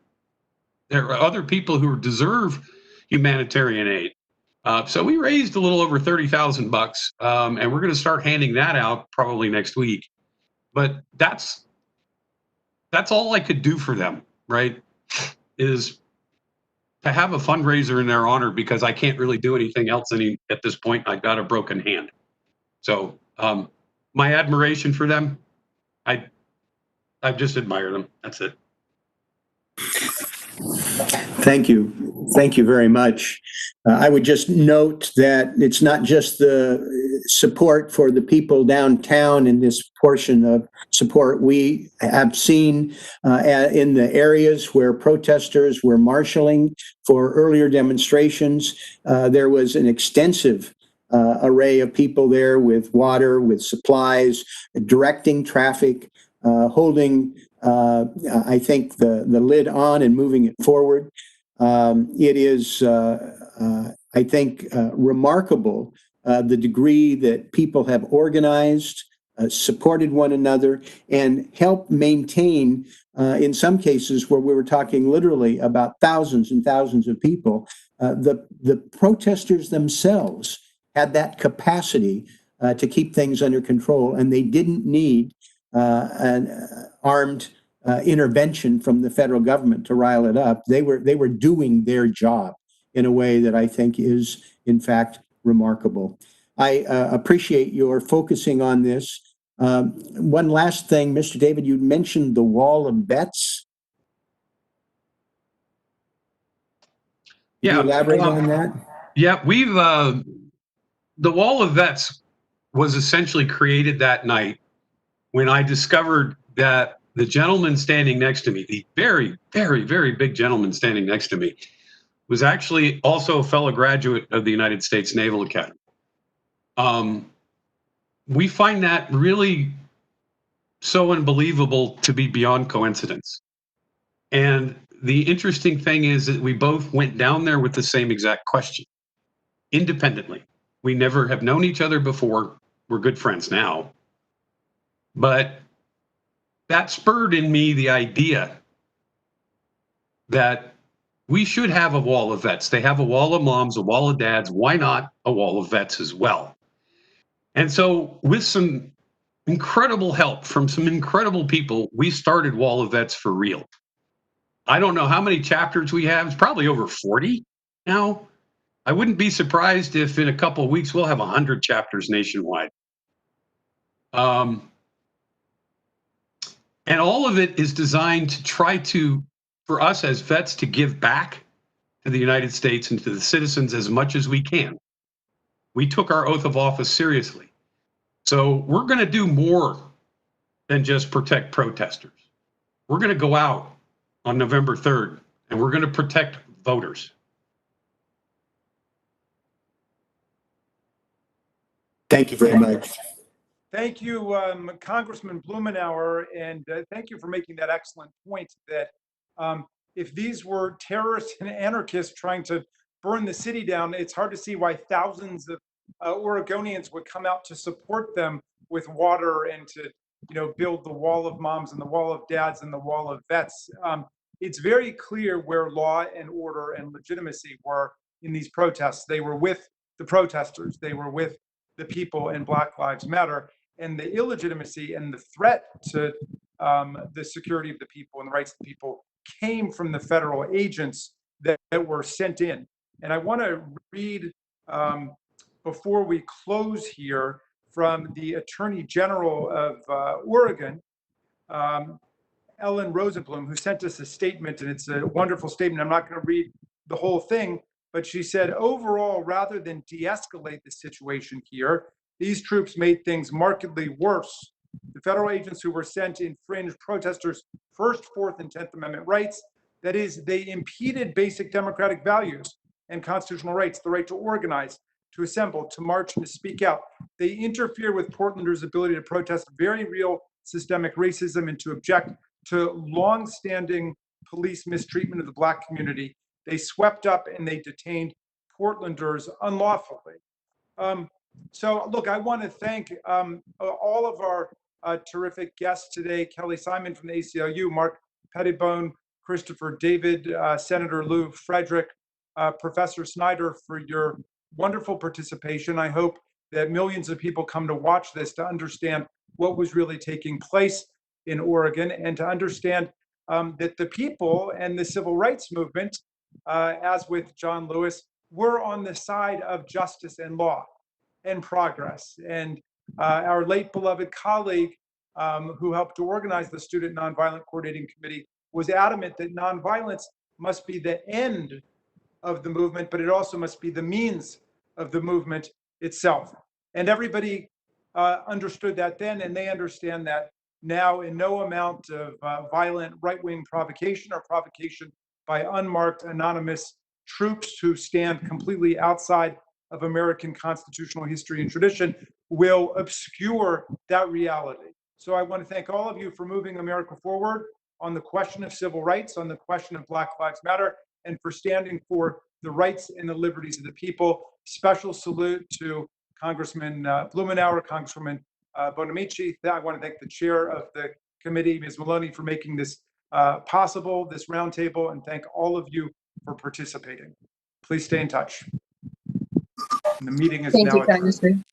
there are other people who deserve humanitarian aid. So we raised a little over $30,000, and we're going to start handing that out probably next week. But that's all I could do for them, right? Is to have a fundraiser in their honor, because I can't really do anything else at this point. I've got a broken hand. So my admiration for them, I just admire them. That's it. Thank you. Thank you very much. I would just note that it's not just the support for the people downtown in this portion of support. We have seen in the areas where protesters were marshaling for earlier demonstrations, there was an extensive array of people there with water, with supplies, directing traffic, holding I think the lid on and moving it forward. It is, I think, remarkable the degree that people have organized, supported one another, and helped maintain, in some cases where we were talking literally about thousands and thousands of people, the protesters themselves had that capacity to keep things under control, and they didn't need an armed intervention from the federal government to rile it up. They were doing their job in a way that I think is, in fact, remarkable. I appreciate your focusing on this. One last thing, Mr. David, you mentioned the wall of vets. Can you elaborate on that? Yeah, we've the wall of vets was essentially created that night when I discovered that the gentleman standing next to me, the very, very, very big gentleman standing next to me, was actually also a fellow graduate of the United States Naval Academy. We find that really so unbelievable to be beyond coincidence. And the interesting thing is that we both went down there with the same exact question, independently. We never have known each other before. We're good friends now. But that spurred in me the idea that we should have a wall of vets. They have a wall of moms, a wall of dads. Why not a wall of vets as well? And so with some incredible help from some incredible people, we started Wall of Vets for real. I don't know how many chapters we have. It's probably over 40 now. I wouldn't be surprised if in a couple of weeks we'll have 100 chapters nationwide. And all of it is designed to try to, for us as vets, to give back to the United States and to the citizens as much as we can. We took our oath of office seriously. So we're going to do more than just protect protesters. We're going to go out on November 3rd and we're going to protect voters. Thank you very much. Thank you, Congressman Blumenauer, and thank you for making that excellent point that if these were terrorists and anarchists trying to burn the city down, it's hard to see why thousands of Oregonians would come out to support them with water and to, build the wall of moms and the wall of dads and the wall of vets. It's very clear where law and order and legitimacy were in these protests. They were with the protesters. They were with the people in Black Lives Matter. And the illegitimacy and the threat to the security of the people and the rights of the people came from the federal agents that were sent in. And I want to read, before we close here, from the Attorney General of Oregon, Ellen Rosenblum, who sent us a statement, and it's a wonderful statement. I'm not going to read the whole thing, but she said, overall, rather than de-escalate the situation here, these troops made things markedly worse The federal agents who were sent to infringe protesters' First, Fourth, and 10th Amendment rights. That is, they impeded basic democratic values and constitutional rights, the right to organize, to assemble, to march, and to speak out. They interfere with Portlanders' ability to protest very real systemic racism and to object to long-standing police mistreatment of the Black community. They swept up and they detained Portlanders unlawfully. So look, I want to thank all of our terrific guests today, Kelly Simon from the ACLU, Mark Pettibone, Christopher David, Senator Lou, Frederick, Professor Snyder, for your wonderful participation. I hope that millions of people come to watch this to understand what was really taking place in Oregon and to understand that the people and the civil rights movement, as with John Lewis, were on the side of justice and law and progress. And our late beloved colleague who helped to organize the Student Nonviolent Coordinating Committee was adamant that nonviolence must be the end of the movement, but it also must be the means of the movement itself. And everybody understood that then, and they understand that now. In no amount of violent right-wing provocation or provocation by unmarked anonymous troops who stand completely outside of American constitutional history and tradition will obscure that reality. So I want to thank all of you for moving America forward on the question of civil rights, on the question of Black Lives Matter, and for standing for the rights and the liberties of the people. Special salute to Congressman Blumenauer, Congresswoman Bonamici. I want to thank the chair of the committee, Ms. Maloney, for making this possible, this roundtable, and thank all of you for participating. Please stay in touch. And the meeting is Thank now you, adjourned. Congressman.